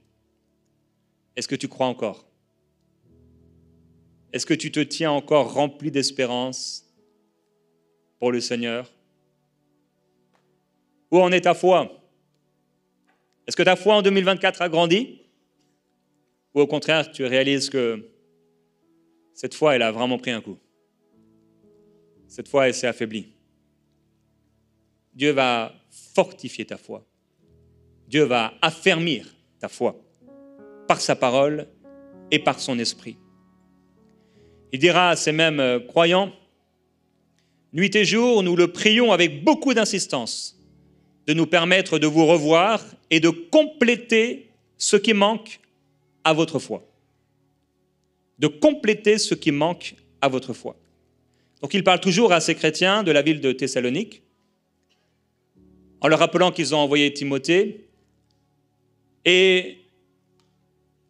Est-ce que tu crois encore? Est-ce que tu te tiens encore rempli d'espérance pour le Seigneur? Où en est ta foi? Est-ce que ta foi en 2024 a grandi? Ou au contraire, tu réalises que cette foi, elle a vraiment pris un coup? Cette foi, elle s'est affaiblie. Dieu va fortifier ta foi. Dieu va affermir ta foi par sa parole et par son esprit. Il dira à ces mêmes croyants, « Nuit et jour, nous le prions avec beaucoup d'insistance de nous permettre de vous revoir et de compléter ce qui manque à votre foi. » De compléter ce qui manque à votre foi. Donc il parle toujours à ces chrétiens de la ville de Thessalonique, en leur rappelant qu'ils ont envoyé Timothée. Et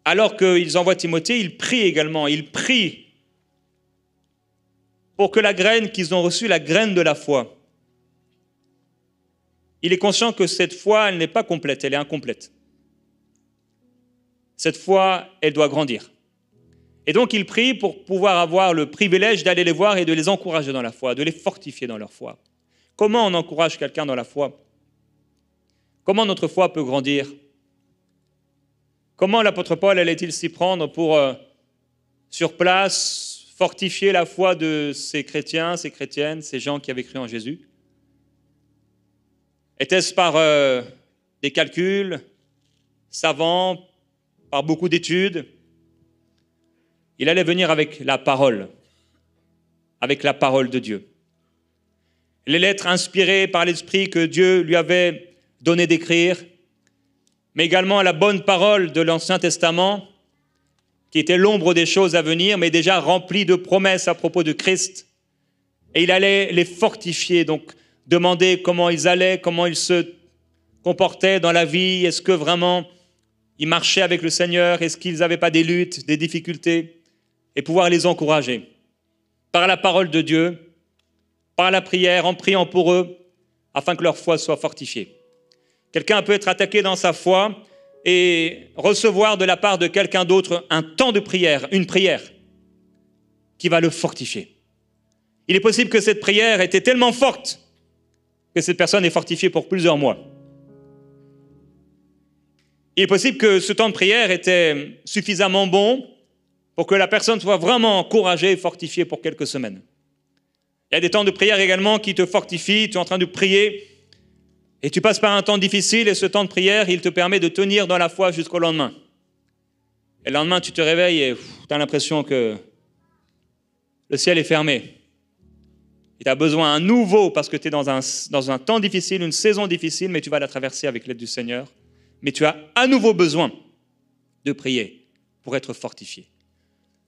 alors qu'ils envoient Timothée, ils prient également. Ils prient pour que la graine qu'ils ont reçue, la graine de la foi, il est conscient que cette foi, elle n'est pas complète, elle est incomplète. Cette foi, elle doit grandir. Et donc, il prie pour pouvoir avoir le privilège d'aller les voir et de les encourager dans la foi, de les fortifier dans leur foi. Comment on encourage quelqu'un dans la foi? Comment notre foi peut grandir? Comment l'apôtre Paul allait-il s'y prendre pour, sur place, fortifier la foi de ces chrétiens, ces chrétiennes, ces gens qui avaient cru en Jésus? Était-ce par des calculs savants, par beaucoup d'études? Il allait venir avec la parole de Dieu. Les lettres inspirées par l'Esprit que Dieu lui avait donné d'écrire, mais également la bonne parole de l'Ancien Testament, qui était l'ombre des choses à venir, mais déjà remplie de promesses à propos de Christ. Et il allait les fortifier, donc demander comment ils allaient, comment ils se comportaient dans la vie, est-ce que vraiment ils marchaient avec le Seigneur, est-ce qu'ils n'avaient pas des luttes, des difficultés, et pouvoir les encourager par la parole de Dieu, par la prière, en priant pour eux, afin que leur foi soit fortifiée. Quelqu'un peut être attaqué dans sa foi et recevoir de la part de quelqu'un d'autre un temps de prière, une prière qui va le fortifier. Il est possible que cette prière était tellement forte que cette personne est fortifiée pour plusieurs mois. Il est possible que ce temps de prière était suffisamment bon pour que la personne soit vraiment encouragée et fortifiée pour quelques semaines. Il y a des temps de prière également qui te fortifient, tu es en train de prier et tu passes par un temps difficile et ce temps de prière, il te permet de tenir dans la foi jusqu'au lendemain. Et le lendemain, tu te réveilles et tu as l'impression que le ciel est fermé. Et tu as besoin à nouveau, parce que tu es dans un temps difficile, une saison difficile, mais tu vas la traverser avec l'aide du Seigneur. Mais tu as à nouveau besoin de prier pour être fortifié.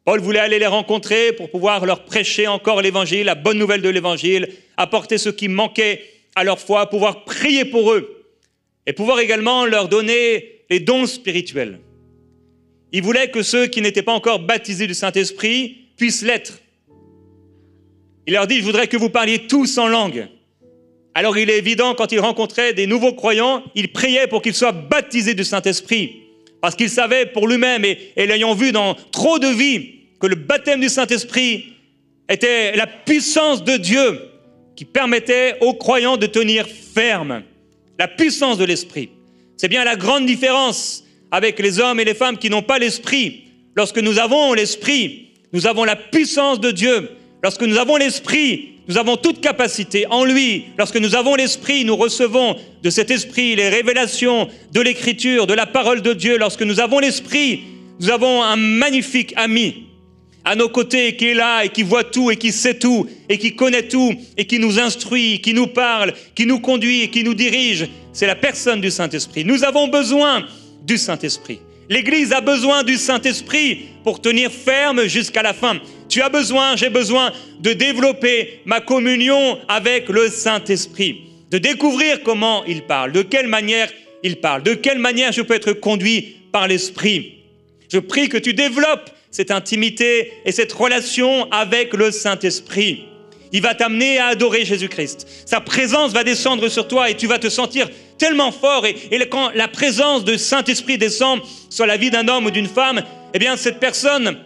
Paul voulait aller les rencontrer pour pouvoir leur prêcher encore l'évangile, la bonne nouvelle de l'évangile, apporter ce qui manquait à leur foi, pouvoir prier pour eux et pouvoir également leur donner les dons spirituels. Il voulait que ceux qui n'étaient pas encore baptisés du Saint-Esprit puissent l'être. Il leur dit, je voudrais que vous parliez tous en langue. Alors il est évident, quand il rencontrait des nouveaux croyants, il priait pour qu'ils soient baptisés du Saint-Esprit. Parce qu'il savait pour lui-même, et l'ayant vu dans trop de vies, que le baptême du Saint-Esprit était la puissance de Dieu qui permettait aux croyants de tenir ferme. La puissance de l'Esprit. C'est bien la grande différence avec les hommes et les femmes qui n'ont pas l'Esprit. Lorsque nous avons l'Esprit, nous avons la puissance de Dieu. Lorsque nous avons l'Esprit, nous avons toute capacité en lui. Lorsque nous avons l'Esprit, nous recevons de cet Esprit les révélations de l'Écriture, de la parole de Dieu. Lorsque nous avons l'Esprit, nous avons un magnifique ami à nos côtés qui est là et qui voit tout et qui sait tout et qui connaît tout et qui nous instruit, qui nous parle, qui nous conduit et qui nous dirige. C'est la personne du Saint-Esprit. Nous avons besoin du Saint-Esprit. L'Église a besoin du Saint-Esprit pour tenir ferme jusqu'à la fin. Tu as besoin, j'ai besoin de développer ma communion avec le Saint-Esprit, de découvrir comment il parle, de quelle manière il parle, de quelle manière je peux être conduit par l'Esprit. Je prie que tu développes cette intimité et cette relation avec le Saint-Esprit. Il va t'amener à adorer Jésus-Christ. Sa présence va descendre sur toi et tu vas te sentir tellement fort. Et quand la présence du Saint-Esprit descend sur la vie d'un homme ou d'une femme, eh bien cette personne,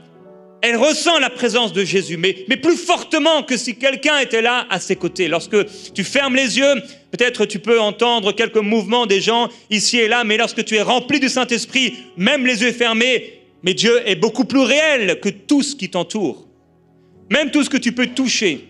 elle ressent la présence de Jésus, mais plus fortement que si quelqu'un était là à ses côtés. Lorsque tu fermes les yeux, Peut-être tu peux entendre quelques mouvements des gens ici et là, mais lorsque tu es rempli du Saint-Esprit, même les yeux fermés, mais Dieu est beaucoup plus réel que tout ce qui t'entoure. Même tout ce que tu peux toucher.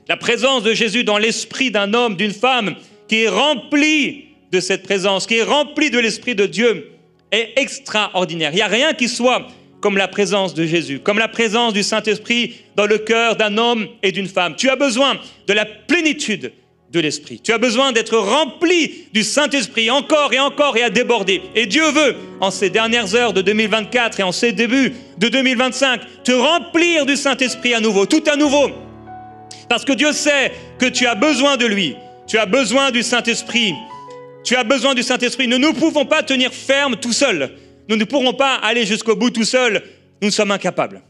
La présence de Jésus dans l'esprit d'un homme, d'une femme, qui est rempli de cette présence, qui est rempli de l'Esprit de Dieu, est extraordinaire. Il n'y a rien qui soit comme la présence de Jésus, comme la présence du Saint-Esprit dans le cœur d'un homme et d'une femme. Tu as besoin de la plénitude de l'Esprit. Tu as besoin d'être rempli du Saint-Esprit encore et à déborder. Et Dieu veut, en ces dernières heures de 2024 et en ces débuts de 2025, te remplir du Saint-Esprit à nouveau, tout à nouveau. Parce que Dieu sait que tu as besoin de lui. Tu as besoin du Saint-Esprit. Tu as besoin du Saint-Esprit. Nous ne pouvons pas tenir ferme tout seuls. Nous ne pourrons pas aller jusqu'au bout tout seuls. Nous sommes incapables.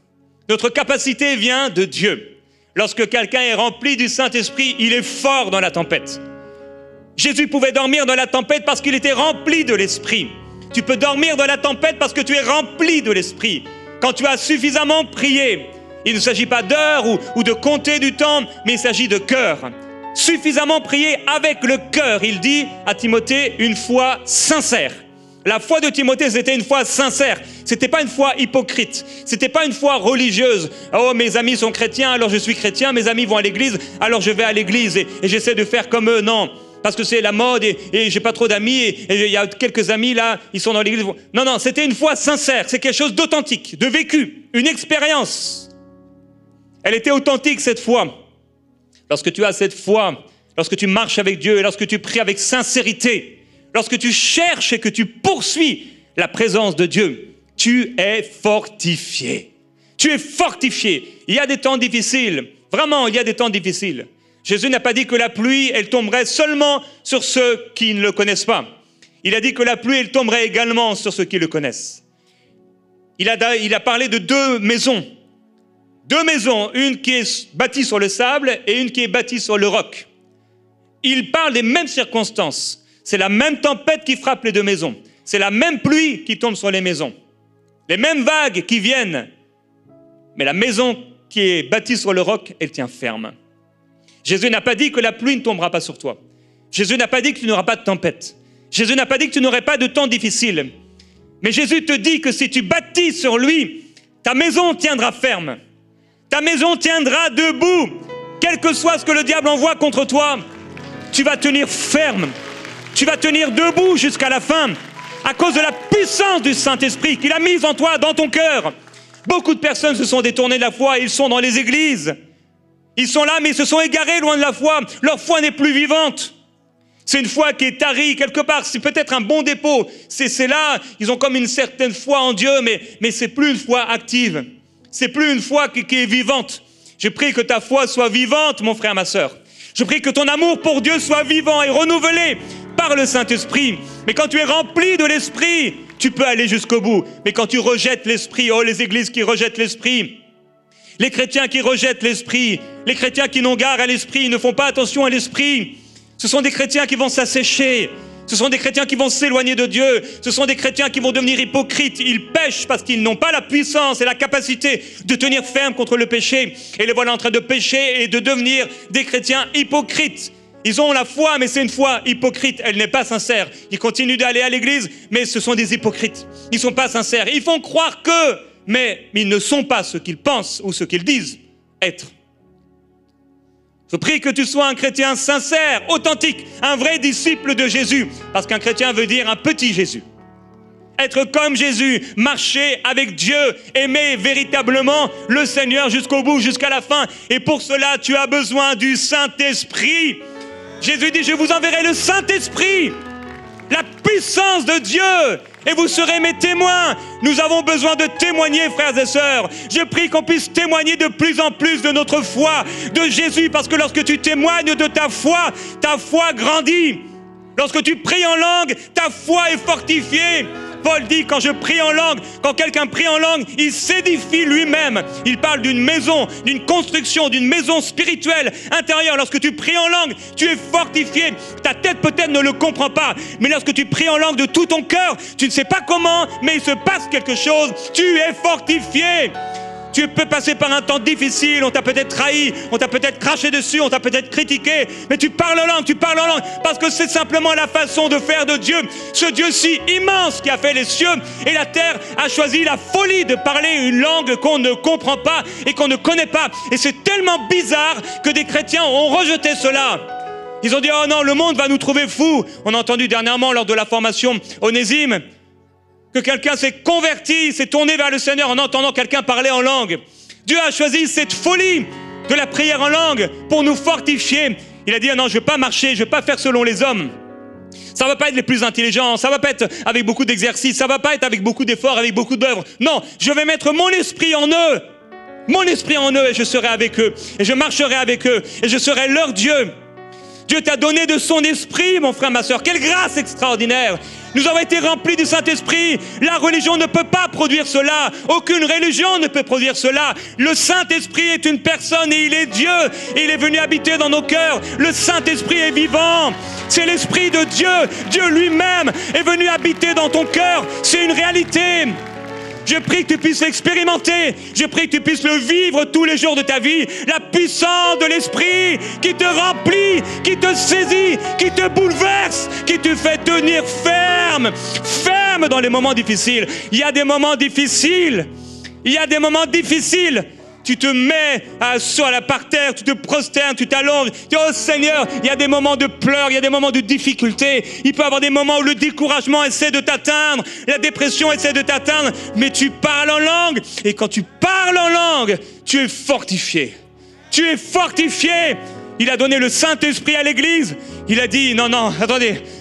Notre capacité vient de Dieu. Lorsque quelqu'un est rempli du Saint-Esprit, il est fort dans la tempête. Jésus pouvait dormir dans la tempête parce qu'il était rempli de l'Esprit. Tu peux dormir dans la tempête parce que tu es rempli de l'Esprit. Quand tu as suffisamment prié, il ne s'agit pas d'heures ou de compter du temps, mais il s'agit de cœur. Suffisamment prié avec le cœur, il dit à Timothée, une foi sincère. La foi de Timothée, c'était une foi sincère. C'était pas une foi hypocrite. C'était pas une foi religieuse. Oh, mes amis sont chrétiens, alors je suis chrétien. Mes amis vont à l'église, alors je vais à l'église et j'essaie de faire comme eux. Non, parce que c'est la mode et j'ai pas trop d'amis et il y a quelques amis là, ils sont dans l'église. Non, c'était une foi sincère. C'est quelque chose d'authentique, de vécu, une expérience. Elle était authentique cette foi. Lorsque tu as cette foi, lorsque tu marches avec Dieu et lorsque tu pries avec sincérité, lorsque tu cherches et que tu poursuis la présence de Dieu, tu es fortifié. Tu es fortifié. Il y a des temps difficiles. Vraiment, il y a des temps difficiles. Jésus n'a pas dit que la pluie, elle tomberait seulement sur ceux qui ne le connaissent pas. Il a dit que la pluie, elle tomberait également sur ceux qui le connaissent. Il a parlé de deux maisons. Deux maisons, une qui est bâtie sur le sable et une qui est bâtie sur le roc. Il parle des mêmes circonstances. C'est la même tempête qui frappe les deux maisons. C'est la même pluie qui tombe sur les maisons. Les mêmes vagues qui viennent. Mais la maison qui est bâtie sur le roc, elle tient ferme. Jésus n'a pas dit que la pluie ne tombera pas sur toi. Jésus n'a pas dit que tu n'auras pas de tempête. Jésus n'a pas dit que tu n'aurais pas de temps difficile. Mais Jésus te dit que si tu bâtis sur lui, ta maison tiendra ferme. Ta maison tiendra debout. Quel que soit ce que le diable envoie contre toi, tu vas tenir ferme. Tu vas tenir debout jusqu'à la fin à cause de la puissance du Saint-Esprit qu'il a mise en toi, dans ton cœur. Beaucoup de personnes se sont détournées de la foi et ils sont dans les églises. Ils sont là, mais ils se sont égarés loin de la foi. Leur foi n'est plus vivante. C'est une foi qui est tarie quelque part. C'est peut-être un bon dépôt. C'est là, ils ont comme une certaine foi en Dieu, mais c'est plus une foi active. C'est plus une foi qui est vivante. Je prie que ta foi soit vivante, mon frère, ma sœur. Je prie que ton amour pour Dieu soit vivant et renouvelé par le Saint-Esprit. Mais quand tu es rempli de l'Esprit, tu peux aller jusqu'au bout. Mais quand tu rejettes l'Esprit, oh, les églises qui rejettent l'Esprit, les chrétiens qui rejettent l'Esprit, les chrétiens qui n'ont garde à l'Esprit, ils ne font pas attention à l'Esprit, ce sont des chrétiens qui vont s'assécher. Ce sont des chrétiens qui vont s'éloigner de Dieu. Ce sont des chrétiens qui vont devenir hypocrites. Ils pêchent parce qu'ils n'ont pas la puissance et la capacité de tenir ferme contre le péché. Et les voilà en train de pécher et de devenir des chrétiens hypocrites. Ils ont la foi, mais c'est une foi hypocrite. Elle n'est pas sincère. Ils continuent d'aller à l'église, mais ce sont des hypocrites. Ils ne sont pas sincères. Ils font croire que, mais ils ne sont pas ce qu'ils pensent ou ce qu'ils disent être. Je prie que tu sois un chrétien sincère, authentique, un vrai disciple de Jésus. Parce qu'un chrétien veut dire un petit Jésus. Être comme Jésus, marcher avec Dieu, aimer véritablement le Seigneur jusqu'au bout, jusqu'à la fin. Et pour cela, tu as besoin du Saint-Esprit. Jésus dit, je vous enverrai le Saint-Esprit, la puissance de Dieu. Et vous serez mes témoins. Nous avons besoin de témoigner, frères et sœurs. Je prie qu'on puisse témoigner de plus en plus de notre foi, de Jésus, parce que lorsque tu témoignes de ta foi grandit. Lorsque tu pries en langue, ta foi est fortifiée. Paul dit, quand je prie en langue, quand quelqu'un prie en langue, il s'édifie lui-même. Il parle d'une maison, d'une construction, d'une maison spirituelle intérieure. Lorsque tu pries en langue, tu es fortifié. Ta tête peut-être ne le comprend pas, mais lorsque tu pries en langue de tout ton cœur, tu ne sais pas comment, mais il se passe quelque chose. Tu es fortifié. Tu peux passer par un temps difficile, on t'a peut-être trahi, on t'a peut-être craché dessus, on t'a peut-être critiqué, mais tu parles en langue, parce que c'est simplement la façon de faire de Dieu. Ce Dieu si immense qui a fait les cieux et la terre a choisi la folie de parler une langue qu'on ne comprend pas et qu'on ne connaît pas. Et c'est tellement bizarre que des chrétiens ont rejeté cela. Ils ont dit, oh non, le monde va nous trouver fous. On a entendu dernièrement lors de la formation Onésime que quelqu'un s'est converti, s'est tourné vers le Seigneur en entendant quelqu'un parler en langue. Dieu a choisi cette folie de la prière en langue pour nous fortifier. Il a dit, ah non, je ne vais pas marcher, je ne vais pas faire selon les hommes. Ça ne va pas être les plus intelligents, ça ne va pas être avec beaucoup d'exercices, ça ne va pas être avec beaucoup d'efforts, avec beaucoup d'œuvres. Non, je vais mettre mon esprit en eux. Mon esprit en eux et je serai avec eux. Et je marcherai avec eux et je serai leur Dieu. Dieu t'a donné de son esprit, mon frère, ma soeur. Quelle grâce extraordinaire! Nous avons été remplis du Saint-Esprit. La religion ne peut pas produire cela. Aucune religion ne peut produire cela. Le Saint-Esprit est une personne et il est Dieu. Et il est venu habiter dans nos cœurs. Le Saint-Esprit est vivant. C'est l'Esprit de Dieu. Dieu lui-même est venu habiter dans ton cœur. C'est une réalité. Je prie que tu puisses l'expérimenter. Je prie que tu puisses le vivre tous les jours de ta vie. La puissance de l'Esprit qui te remplit, qui te saisit, qui te bouleverse, qui te fait tenir ferme. Ferme dans les moments difficiles. Il y a des moments difficiles. Il y a des moments difficiles. Tu te mets par terre, tu te prosternes, tu t'allonges. Tu dis, oh Seigneur, il y a des moments de pleurs, il y a des moments de difficulté. Il peut y avoir des moments où le découragement essaie de t'atteindre, la dépression essaie de t'atteindre, mais tu parles en langue. Et quand tu parles en langue, tu es fortifié. Tu es fortifié. Il a donné le Saint-Esprit à l'Église. Il a dit, non,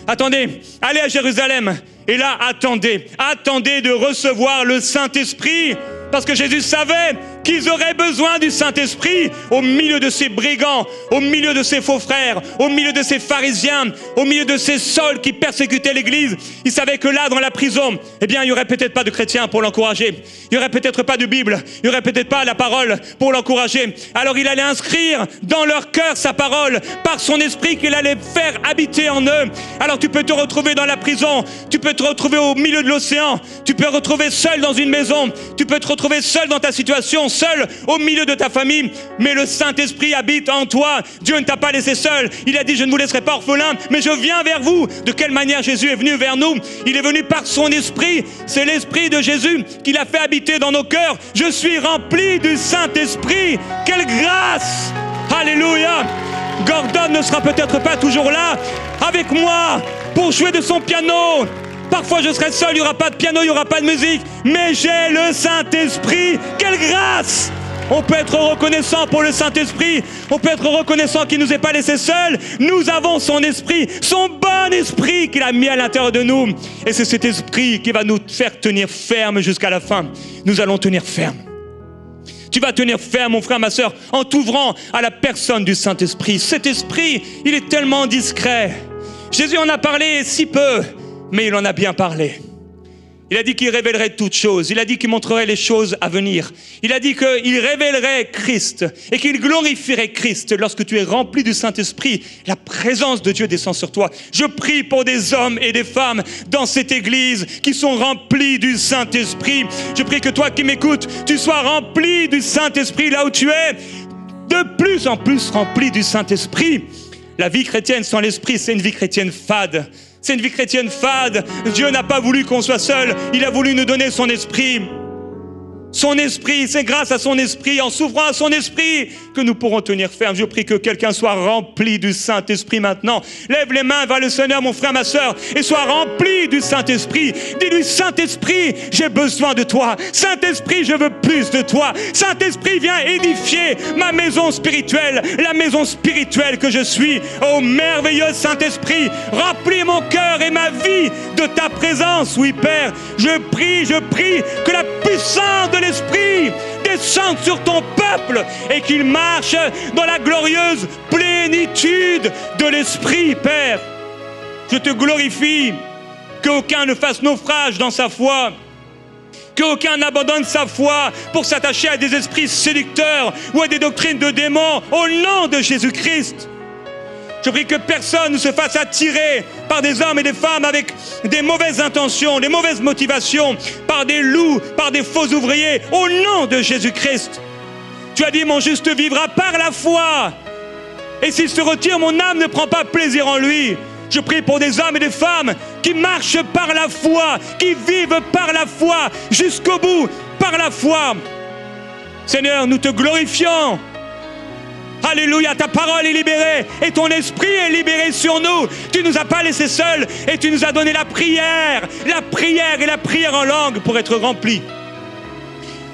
attendez, allez à Jérusalem. Et là, attendez de recevoir le Saint-Esprit. Parce que Jésus savait qu'ils auraient besoin du Saint-Esprit au milieu de ces brigands, au milieu de ces faux frères, au milieu de ces pharisiens, au milieu de ces Sauls qui persécutaient l'Église. Il savait que là, dans la prison, eh bien, il n'y aurait peut-être pas de chrétiens pour l'encourager. Il n'y aurait peut-être pas de Bible. Il n'y aurait peut-être pas la parole pour l'encourager. Alors il allait inscrire dans leur cœur sa parole par son esprit qu'il allait faire habiter en eux. Alors tu peux te retrouver dans la prison. Tu peux te retrouver au milieu de l'océan. Tu peux te retrouver seul dans une maison. Tu peux te retrouver seul dans ta situation, seul au milieu de ta famille, mais le Saint-Esprit habite en toi. Dieu ne t'a pas laissé seul. Il a dit, je ne vous laisserai pas orphelin, mais je viens vers vous. De quelle manière Jésus est venu vers nous? Il est venu par son esprit. C'est l'esprit de Jésus qui l'a fait habiter dans nos cœurs. Je suis rempli du Saint-Esprit. Quelle grâce! Alléluia! Gordon ne sera peut-être pas toujours là avec moi pour jouer de son piano. Parfois je serai seul, il n'y aura pas de piano, il n'y aura pas de musique, mais j'ai le Saint-Esprit. Quelle grâce! On peut être reconnaissant pour le Saint-Esprit, on peut être reconnaissant qu'il ne nous ait pas laissés seuls. Nous avons son esprit, son bon esprit qu'il a mis à l'intérieur de nous. Et c'est cet esprit qui va nous faire tenir ferme jusqu'à la fin. Nous allons tenir ferme. Tu vas tenir ferme, mon frère, ma soeur, en t'ouvrant à la personne du Saint-Esprit. Cet esprit, il est tellement discret. Jésus en a parlé si peu, mais il en a bien parlé. Il a dit qu'il révélerait toutes choses. Il a dit qu'il montrerait les choses à venir. Il a dit qu'il révélerait Christ et qu'il glorifierait Christ. Lorsque tu es rempli du Saint-Esprit, la présence de Dieu descend sur toi. Je prie pour des hommes et des femmes dans cette église qui sont remplis du Saint-Esprit. Je prie que toi qui m'écoutes, tu sois rempli du Saint-Esprit là où tu es. De plus en plus rempli du Saint-Esprit. La vie chrétienne sans l'Esprit, c'est une vie chrétienne fade. C'est une vie chrétienne fade. Dieu n'a pas voulu qu'on soit seul. Il a voulu nous donner son esprit. Son esprit, c'est grâce à son esprit, en s'ouvrant à son esprit, que nous pourrons tenir ferme. Je prie que quelqu'un soit rempli du Saint-Esprit maintenant. Lève les mains vers le Seigneur, mon frère, ma soeur, et sois rempli du Saint-Esprit. Dis-lui, Saint-Esprit, j'ai besoin de toi. Saint-Esprit, je veux plus de toi. Saint-Esprit, viens édifier ma maison spirituelle, la maison spirituelle que je suis. Oh, merveilleux Saint-Esprit, remplis mon cœur et ma vie de ta présence. Oui, Père, je prie que la puissance de l'Esprit descende sur ton peuple et qu'il marche dans la glorieuse plénitude de l'Esprit, Père. Je te glorifie, qu'aucun ne fasse naufrage dans sa foi, qu'aucun n'abandonne sa foi pour s'attacher à des esprits séducteurs ou à des doctrines de démons, au nom de Jésus-Christ. Je prie que personne ne se fasse attirer par des hommes et des femmes avec des mauvaises intentions, des mauvaises motivations, par des loups, par des faux ouvriers, au nom de Jésus-Christ. Tu as dit, mon juste vivra par la foi. Et s'il se retire, mon âme ne prend pas plaisir en lui. Je prie pour des hommes et des femmes qui marchent par la foi, qui vivent par la foi, jusqu'au bout, par la foi. Seigneur, nous te glorifions. Alléluia, ta parole est libérée et ton esprit est libéré sur nous. Tu ne nous as pas laissés seuls et tu nous as donné la prière et la prière en langue pour être rempli.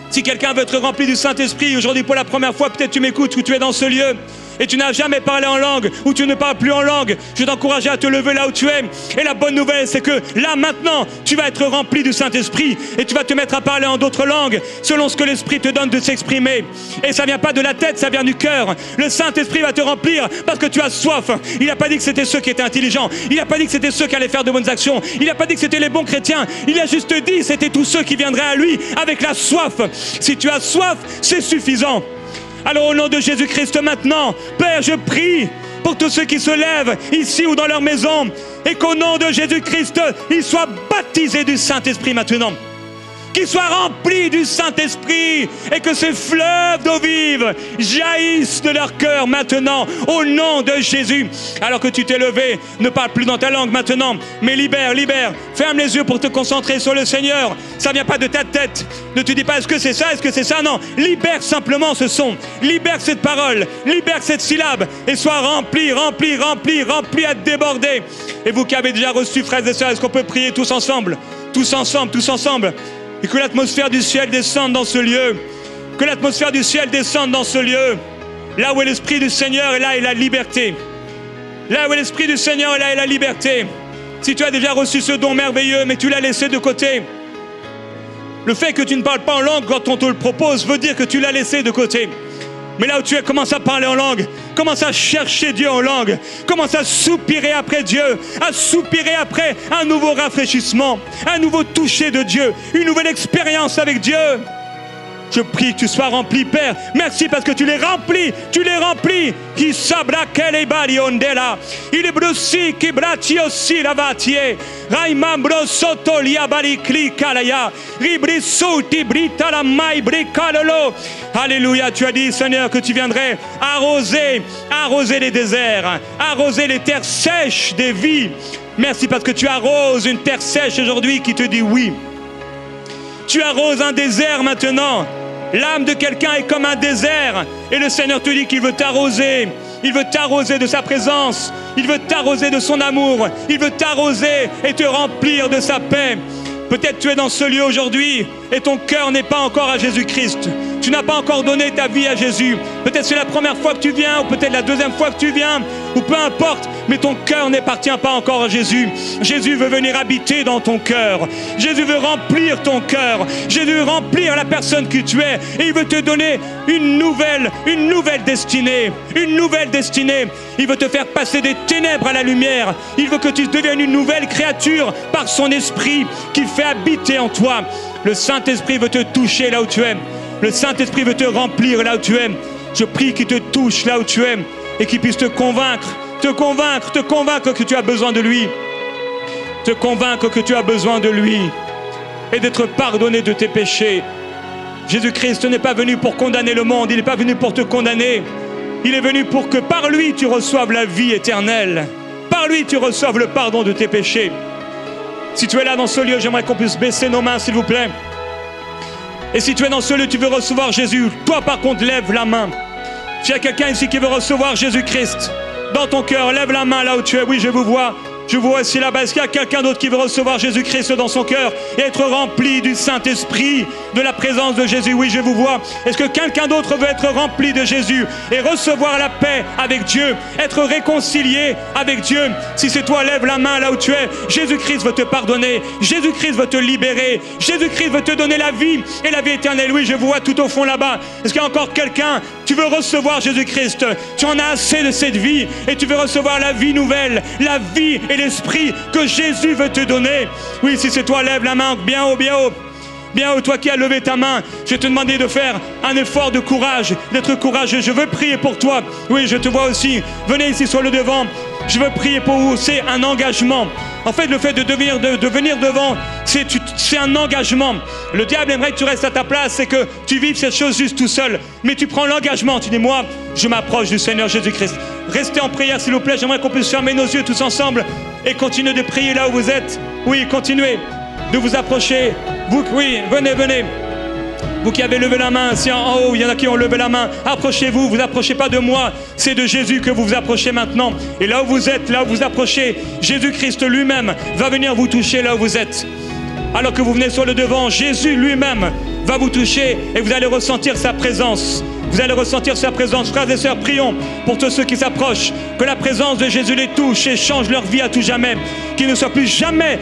Si quelqu'un veut être rempli du Saint-Esprit, aujourd'hui pour la première fois, peut-être tu m'écoutes ou tu es dans ce lieu et tu n'as jamais parlé en langue ou tu ne parles plus en langue, je vais t'encourager à te lever là où tu es. Et la bonne nouvelle, c'est que là, maintenant, tu vas être rempli du Saint-Esprit et tu vas te mettre à parler en d'autres langues selon ce que l'Esprit te donne de s'exprimer. Et ça ne vient pas de la tête, ça vient du cœur. Le Saint-Esprit va te remplir parce que tu as soif. Il n'a pas dit que c'était ceux qui étaient intelligents. Il n'a pas dit que c'était ceux qui allaient faire de bonnes actions. Il n'a pas dit que c'était les bons chrétiens. Il a juste dit que c'était tous ceux qui viendraient à lui avec la soif. Si tu as soif, c'est suffisant. Alors au nom de Jésus-Christ maintenant, Père, je prie pour tous ceux qui se lèvent ici ou dans leur maison et qu'au nom de Jésus-Christ, ils soient baptisés du Saint-Esprit maintenant. Qu'ils soient remplis du Saint-Esprit et que ces fleuves d'eau vive jaillissent de leur cœur maintenant au nom de Jésus. Alors que tu t'es levé, ne parle plus dans ta langue maintenant, mais libère. Ferme les yeux pour te concentrer sur le Seigneur. Ça ne vient pas de ta tête. Ne te dis pas est-ce que c'est ça, non. Libère simplement ce son. Libère cette parole. Libère cette syllabe et sois rempli à déborder. Et vous qui avez déjà reçu, frères et sœurs, est-ce qu'on peut prier tous ensemble? Tous ensemble. Et que l'atmosphère du ciel descende dans ce lieu. Que l'atmosphère du ciel descende dans ce lieu. Là où est l'Esprit du Seigneur, et là est la liberté. Là où est l'Esprit du Seigneur, et là est la liberté. Si tu as déjà reçu ce don merveilleux, mais tu l'as laissé de côté, le fait que tu ne parles pas en langue quand on te le propose veut dire que tu l'as laissé de côté. Mais là où tu es, commence à parler en langue. Commence à chercher Dieu en langue. Commence à soupirer après Dieu. À soupirer après un nouveau rafraîchissement. Un nouveau toucher de Dieu. Une nouvelle expérience avec Dieu. Je prie que tu sois rempli, Père. Merci parce que tu les remplis. Qui sabra kele bariondela. Il est brussi qui brati aussi la vatie. Raimambro soto liabari klikalaya. Ribrisuti brita la mai brikalolo. Alléluia, tu as dit, Seigneur, que tu viendrais arroser les déserts, arroser les terres sèches des vies. Merci parce que tu arroses une terre sèche aujourd'hui qui te dit oui. Tu arroses un désert maintenant. L'âme de quelqu'un est comme un désert. Et le Seigneur te dit qu'il veut t'arroser. Il veut t'arroser de sa présence. Il veut t'arroser de son amour. Il veut t'arroser et te remplir de sa paix. Peut-être tu es dans ce lieu aujourd'hui et ton cœur n'est pas encore à Jésus-Christ. Tu n'as pas encore donné ta vie à Jésus. Peut-être c'est la première fois que tu viens, ou peut-être la deuxième fois que tu viens, ou peu importe, mais ton cœur n'appartient pas encore à Jésus. Jésus veut venir habiter dans ton cœur. Jésus veut remplir ton cœur. Jésus veut remplir la personne que tu es. Et il veut te donner une nouvelle destinée. Une nouvelle destinée. Il veut te faire passer des ténèbres à la lumière. Il veut que tu deviennes une nouvelle créature par son esprit qui fait habiter en toi. Le Saint-Esprit veut te toucher là où tu es. Le Saint-Esprit veut te remplir là où tu es. Je prie qu'il te touche là où tu es et qu'il puisse te convaincre que tu as besoin de lui. Te convaincre que tu as besoin de lui et d'être pardonné de tes péchés. Jésus-Christ n'est pas venu pour condamner le monde, il n'est pas venu pour te condamner. Il est venu pour que par lui tu reçoives la vie éternelle. Par lui tu reçoives le pardon de tes péchés. Si tu es là dans ce lieu, j'aimerais qu'on puisse baisser nos mains, s'il vous plaît. Et si tu es dans ce lieu, tu veux recevoir Jésus, toi par contre, lève la main. S'il y a quelqu'un ici qui veut recevoir Jésus-Christ dans ton cœur, lève la main là où tu es. Oui, je vous vois. Je vois aussi là-bas. Est-ce qu'il y a quelqu'un d'autre qui veut recevoir Jésus-Christ dans son cœur et être rempli du Saint-Esprit, de la présence de Jésus? Oui, je vous vois. Est-ce que quelqu'un d'autre veut être rempli de Jésus et recevoir la paix avec Dieu, être réconcilié avec Dieu? Si c'est toi, lève la main là où tu es. Jésus-Christ veut te pardonner. Jésus-Christ veut te libérer. Jésus-Christ veut te donner la vie et la vie éternelle. Oui, je vous vois tout au fond là-bas. Est-ce qu'il y a encore quelqu'un? Tu veux recevoir Jésus-Christ. Tu en as assez de cette vie et tu veux recevoir la vie nouvelle, la vie et l'esprit que Jésus veut te donner. Oui, si c'est toi, lève la main bien haut, bien haut. Bien haut, toi qui as levé ta main, je vais te demander de faire un effort de courage, d'être courageux. Je veux prier pour toi. Oui, je te vois aussi. Venez ici sur le devant. Je veux prier pour vous. C'est un engagement. En fait, le fait de venir devant, c'est un engagement. Le diable aimerait que tu restes à ta place et que tu vives cette chose juste tout seul. Mais tu prends l'engagement. Tu dis, moi, je m'approche du Seigneur Jésus-Christ. Restez en prière, s'il vous plaît. J'aimerais qu'on puisse fermer nos yeux tous ensemble et continuer de prier là où vous êtes. Oui, continuez de vous approcher. Vous, oui, venez. Vous qui avez levé la main, si en haut, il y en a qui ont levé la main, approchez-vous, vous approchez pas de moi, c'est de Jésus que vous vous approchez maintenant. Et là où vous êtes, là où vous approchez, Jésus-Christ lui-même va venir vous toucher là où vous êtes. Alors que vous venez sur le devant, Jésus lui-même va vous toucher et vous allez ressentir sa présence. Vous allez ressentir sa présence. Frères et sœurs, prions pour tous ceux qui s'approchent, que la présence de Jésus les touche et change leur vie à tout jamais. Qu'ils ne soient plus jamais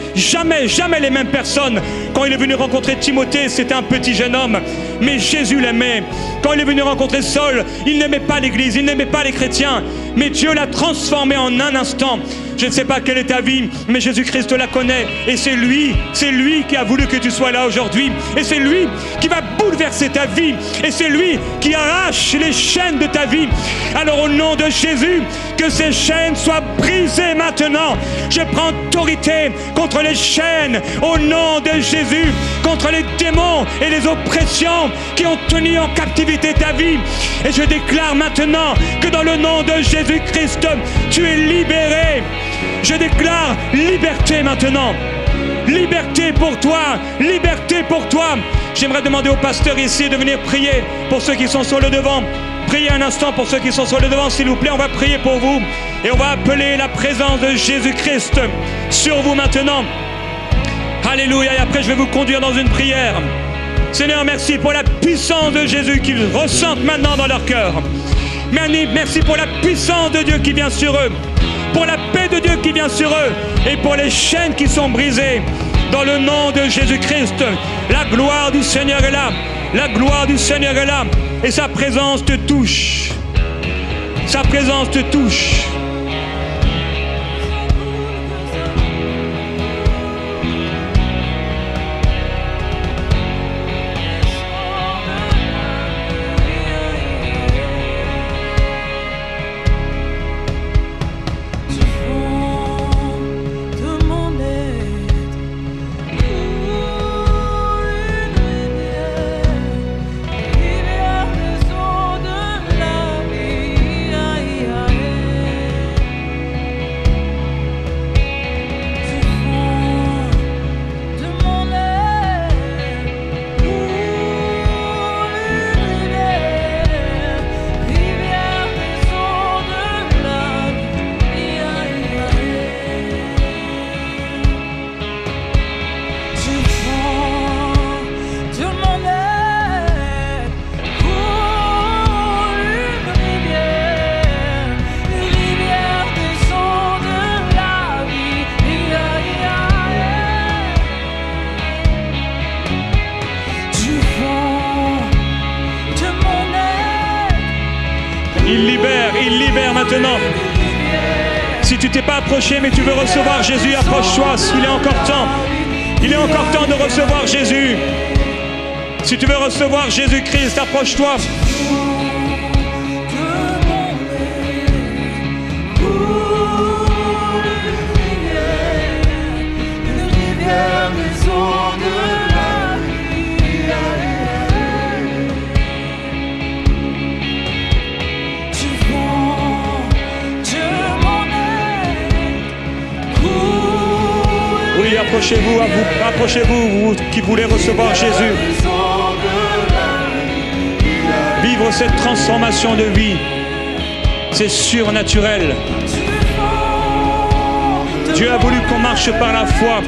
les mêmes personnes. Quand il est venu rencontrer Timothée, c'était un petit jeune homme, mais Jésus l'aimait. Quand il est venu rencontrer Saul, il n'aimait pas l'Église, il n'aimait pas les chrétiens, mais Dieu l'a transformé en un instant. Je ne sais pas quelle est ta vie, mais Jésus-Christ la connaît. Et c'est lui qui a voulu que tu sois là aujourd'hui. Et c'est lui qui va bouleverser ta vie. Et c'est lui qui arrache les chaînes de ta vie. Alors au nom de Jésus, que ces chaînes soient brisées maintenant. Je prends autorité contre les chaînes au nom de Jésus, contre les démons et les oppressions qui ont tenu en captivité ta vie. Et je déclare maintenant que dans le nom de Jésus-Christ, tu es libéré. Je déclare liberté maintenant. Liberté pour toi. Liberté pour toi. J'aimerais demander au pasteur ici de venir prier pour ceux qui sont sur le devant. Priez un instant pour ceux qui sont sur le devant, s'il vous plaît. On va prier pour vous. Et on va appeler la présence de Jésus-Christ sur vous maintenant. Alléluia. Et après, je vais vous conduire dans une prière. Seigneur, merci pour la puissance de Jésus qu'ils ressentent maintenant dans leur cœur. Merci pour la puissance de Dieu qui vient sur eux. Pour la paix de Dieu qui vient sur eux et pour les chaînes qui sont brisées. Dans le nom de Jésus-Christ, la gloire du Seigneur est là. La gloire du Seigneur est là. Et sa présence te touche. Sa présence te touche. Il libère maintenant. Si tu t'es pas approché mais tu veux recevoir Jésus, approche-toi. Il est encore temps. Il est encore temps de recevoir Jésus. Si tu veux recevoir Jésus-Christ, approche-toi. Approchez-vous, vous qui voulez recevoir Jésus. Vivre cette transformation de vie, c'est surnaturel. Dieu a voulu qu'on marche par la foi,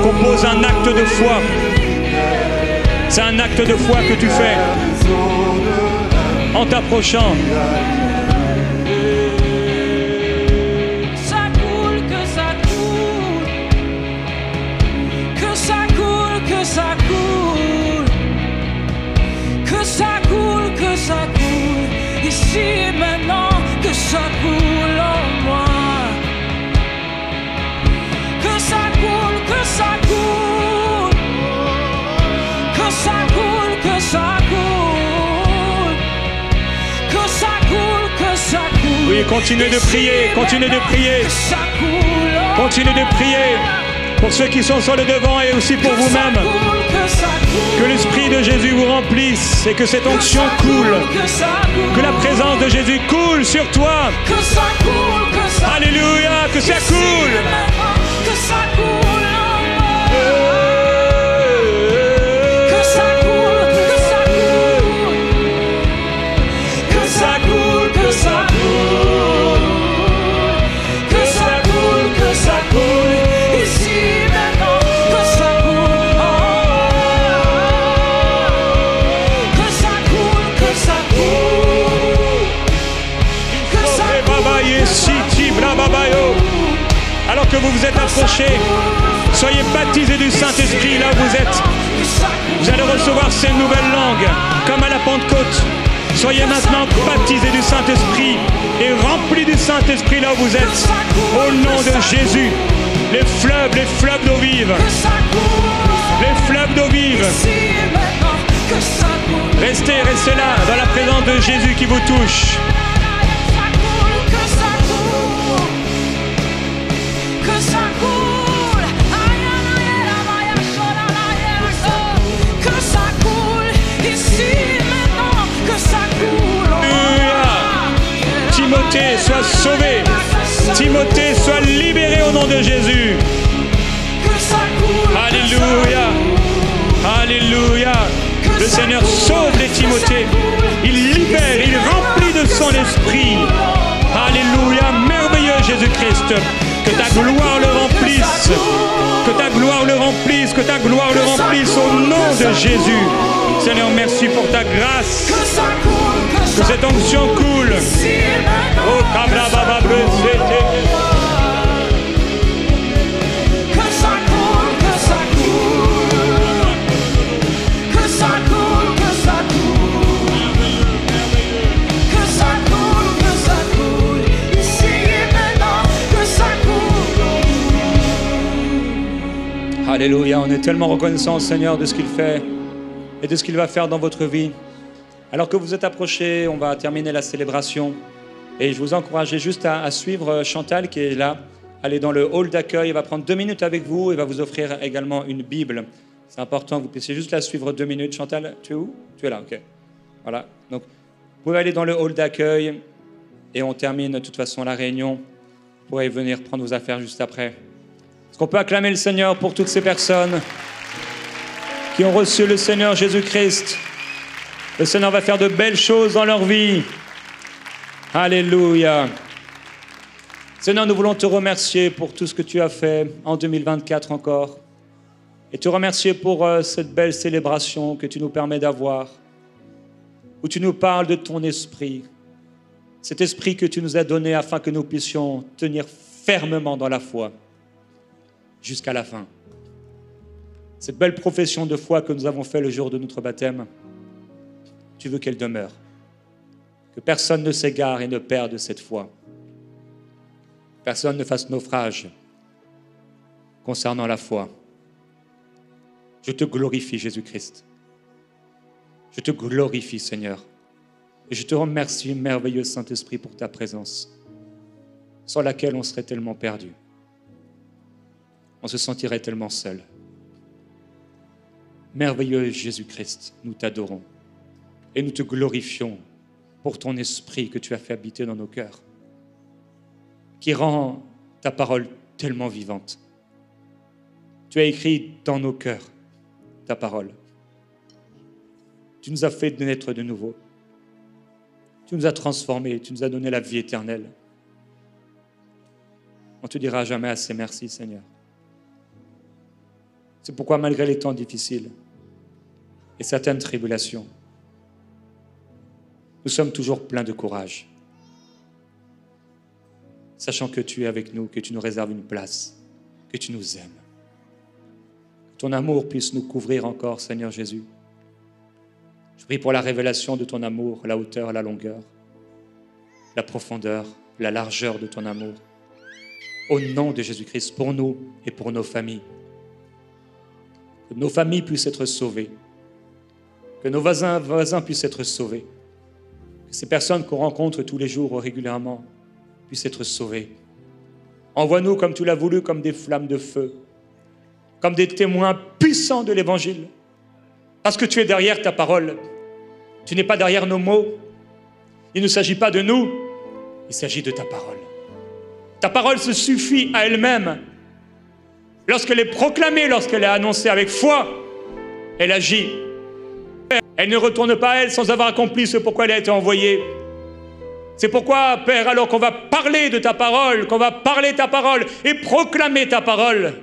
qu'on pose un acte de foi. C'est un acte de foi que tu fais en t'approchant. Ça coule, ici et maintenant, que ça coule en moi. Que ça coule, Oui, continuez de prier, continuez de prier. Continuez de prier pour ceux qui sont sur le devant et aussi pour vous-même. Que l'Esprit de Jésus vous remplisse et que cette onction coule. Que la présence de Jésus coule sur toi. Alléluia, que ça coule. Alors que vous vous êtes approchés, soyez baptisés du Saint-Esprit là où vous êtes. Vous allez recevoir ces nouvelles langues, comme à la Pentecôte. Soyez maintenant baptisés du Saint-Esprit et remplis du Saint-Esprit là où vous êtes. Au nom de Jésus, les fleuves d'eau vive. Les fleuves d'eau vive. Restez là, dans la présence de Jésus qui vous touche. Timothée soit sauvé. Timothée soit libéré au nom de Jésus. Alléluia. Alléluia. Le Seigneur sauve les Timothées. Il libère, il remplit de son esprit. Alléluia. Merveilleux Jésus-Christ. Que ta gloire le remplisse. Que ta gloire le remplisse. Que ta gloire le remplisse au nom de Jésus. Seigneur, merci pour ta grâce. Que cette onction coule. Oh, cabra baba brezete. Alléluia, on est tellement reconnaissant au Seigneur de ce qu'il fait et de ce qu'il va faire dans votre vie. Alors que vous êtes approchés, on va terminer la célébration. Et je vous encourage juste à suivre Chantal qui est là. Allez dans le hall d'accueil, elle va prendre 2 minutes avec vous et va vous offrir également une Bible. C'est important que vous puissiez juste la suivre 2 minutes. Chantal, tu es où? Tu es là, ok. Voilà, donc vous pouvez aller dans le hall d'accueil et on termine de toute façon la réunion. Vous pourrez venir prendre vos affaires juste après. Est-ce qu'on peut acclamer le Seigneur pour toutes ces personnes qui ont reçu le Seigneur Jésus-Christ? Le Seigneur va faire de belles choses dans leur vie. Alléluia. Seigneur, nous voulons te remercier pour tout ce que tu as fait en 2024 encore. Et te remercier pour cette belle célébration que tu nous permets d'avoir, où tu nous parles de ton esprit. Cet esprit que tu nous as donné afin que nous puissions tenir fermement dans la foi jusqu'à la fin. Cette belle profession de foi que nous avons fait le jour de notre baptême, tu veux qu'elle demeure. Que personne ne s'égare et ne perde cette foi. Personne ne fasse naufrage concernant la foi. Je te glorifie, Jésus-Christ. Je te glorifie, Seigneur. Et je te remercie, merveilleux Saint-Esprit, pour ta présence, sans laquelle on serait tellement perdu. On se sentirait tellement seul. Merveilleux Jésus-Christ, nous t'adorons et nous te glorifions pour ton esprit que tu as fait habiter dans nos cœurs, qui rend ta parole tellement vivante. Tu as écrit dans nos cœurs ta parole. Tu nous as fait naître de nouveau. Tu nous as transformés, tu nous as donné la vie éternelle. On ne te dira jamais assez merci, Seigneur. C'est pourquoi, malgré les temps difficiles et certaines tribulations, nous sommes toujours pleins de courage, sachant que tu es avec nous, que tu nous réserves une place, que tu nous aimes. Que ton amour puisse nous couvrir encore, Seigneur Jésus. Je prie pour la révélation de ton amour, la hauteur, la longueur, la profondeur, la largeur de ton amour. Au nom de Jésus-Christ, pour nous et pour nos familles. Que nos familles puissent être sauvées. Que nos voisins puissent être sauvés. Que ces personnes qu'on rencontre tous les jours régulièrement puissent être sauvés. Envoie-nous, comme tu l'as voulu, comme des flammes de feu, comme des témoins puissants de l'Évangile. Parce que tu es derrière ta parole. Tu n'es pas derrière nos mots. Il ne s'agit pas de nous, il s'agit de ta parole. Ta parole se suffit à elle-même. Lorsqu'elle est proclamée, lorsqu'elle est annoncée avec foi, elle agit. Elle ne retourne pas à elle sans avoir accompli ce pourquoi elle a été envoyée. C'est pourquoi, Père, alors qu'on va parler de ta parole, qu'on va parler ta parole et proclamer ta parole,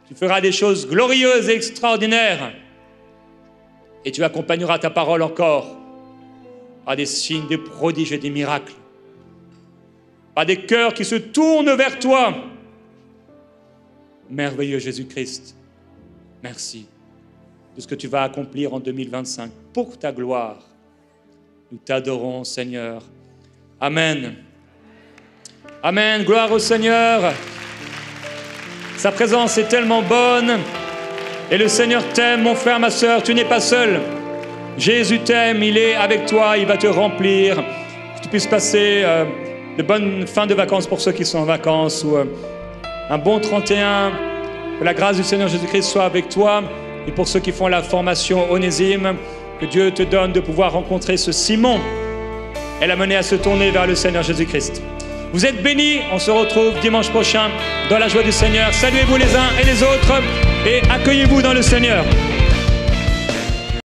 tu feras des choses glorieuses et extraordinaires. Et tu accompagneras ta parole encore par des signes, des prodiges et des miracles. Par des cœurs qui se tournent vers toi. Merveilleux Jésus-Christ, merci de ce que tu vas accomplir en 2025 pour ta gloire. Nous t'adorons, Seigneur. Amen. Amen. Gloire au Seigneur. Sa présence est tellement bonne. Et le Seigneur t'aime, mon frère, ma sœur. Tu n'es pas seul. Jésus t'aime, il est avec toi, il va te remplir. Que tu puisses passer de bonnes fins de vacances pour ceux qui sont en vacances ou un bon 31. Que la grâce du Seigneur Jésus-Christ soit avec toi. Et pour ceux qui font la formation Onésime, que Dieu te donne de pouvoir rencontrer ce Simon et l'amener à se tourner vers le Seigneur Jésus-Christ. Vous êtes bénis, on se retrouve dimanche prochain dans la joie du Seigneur. Saluez-vous les uns et les autres et accueillez-vous dans le Seigneur.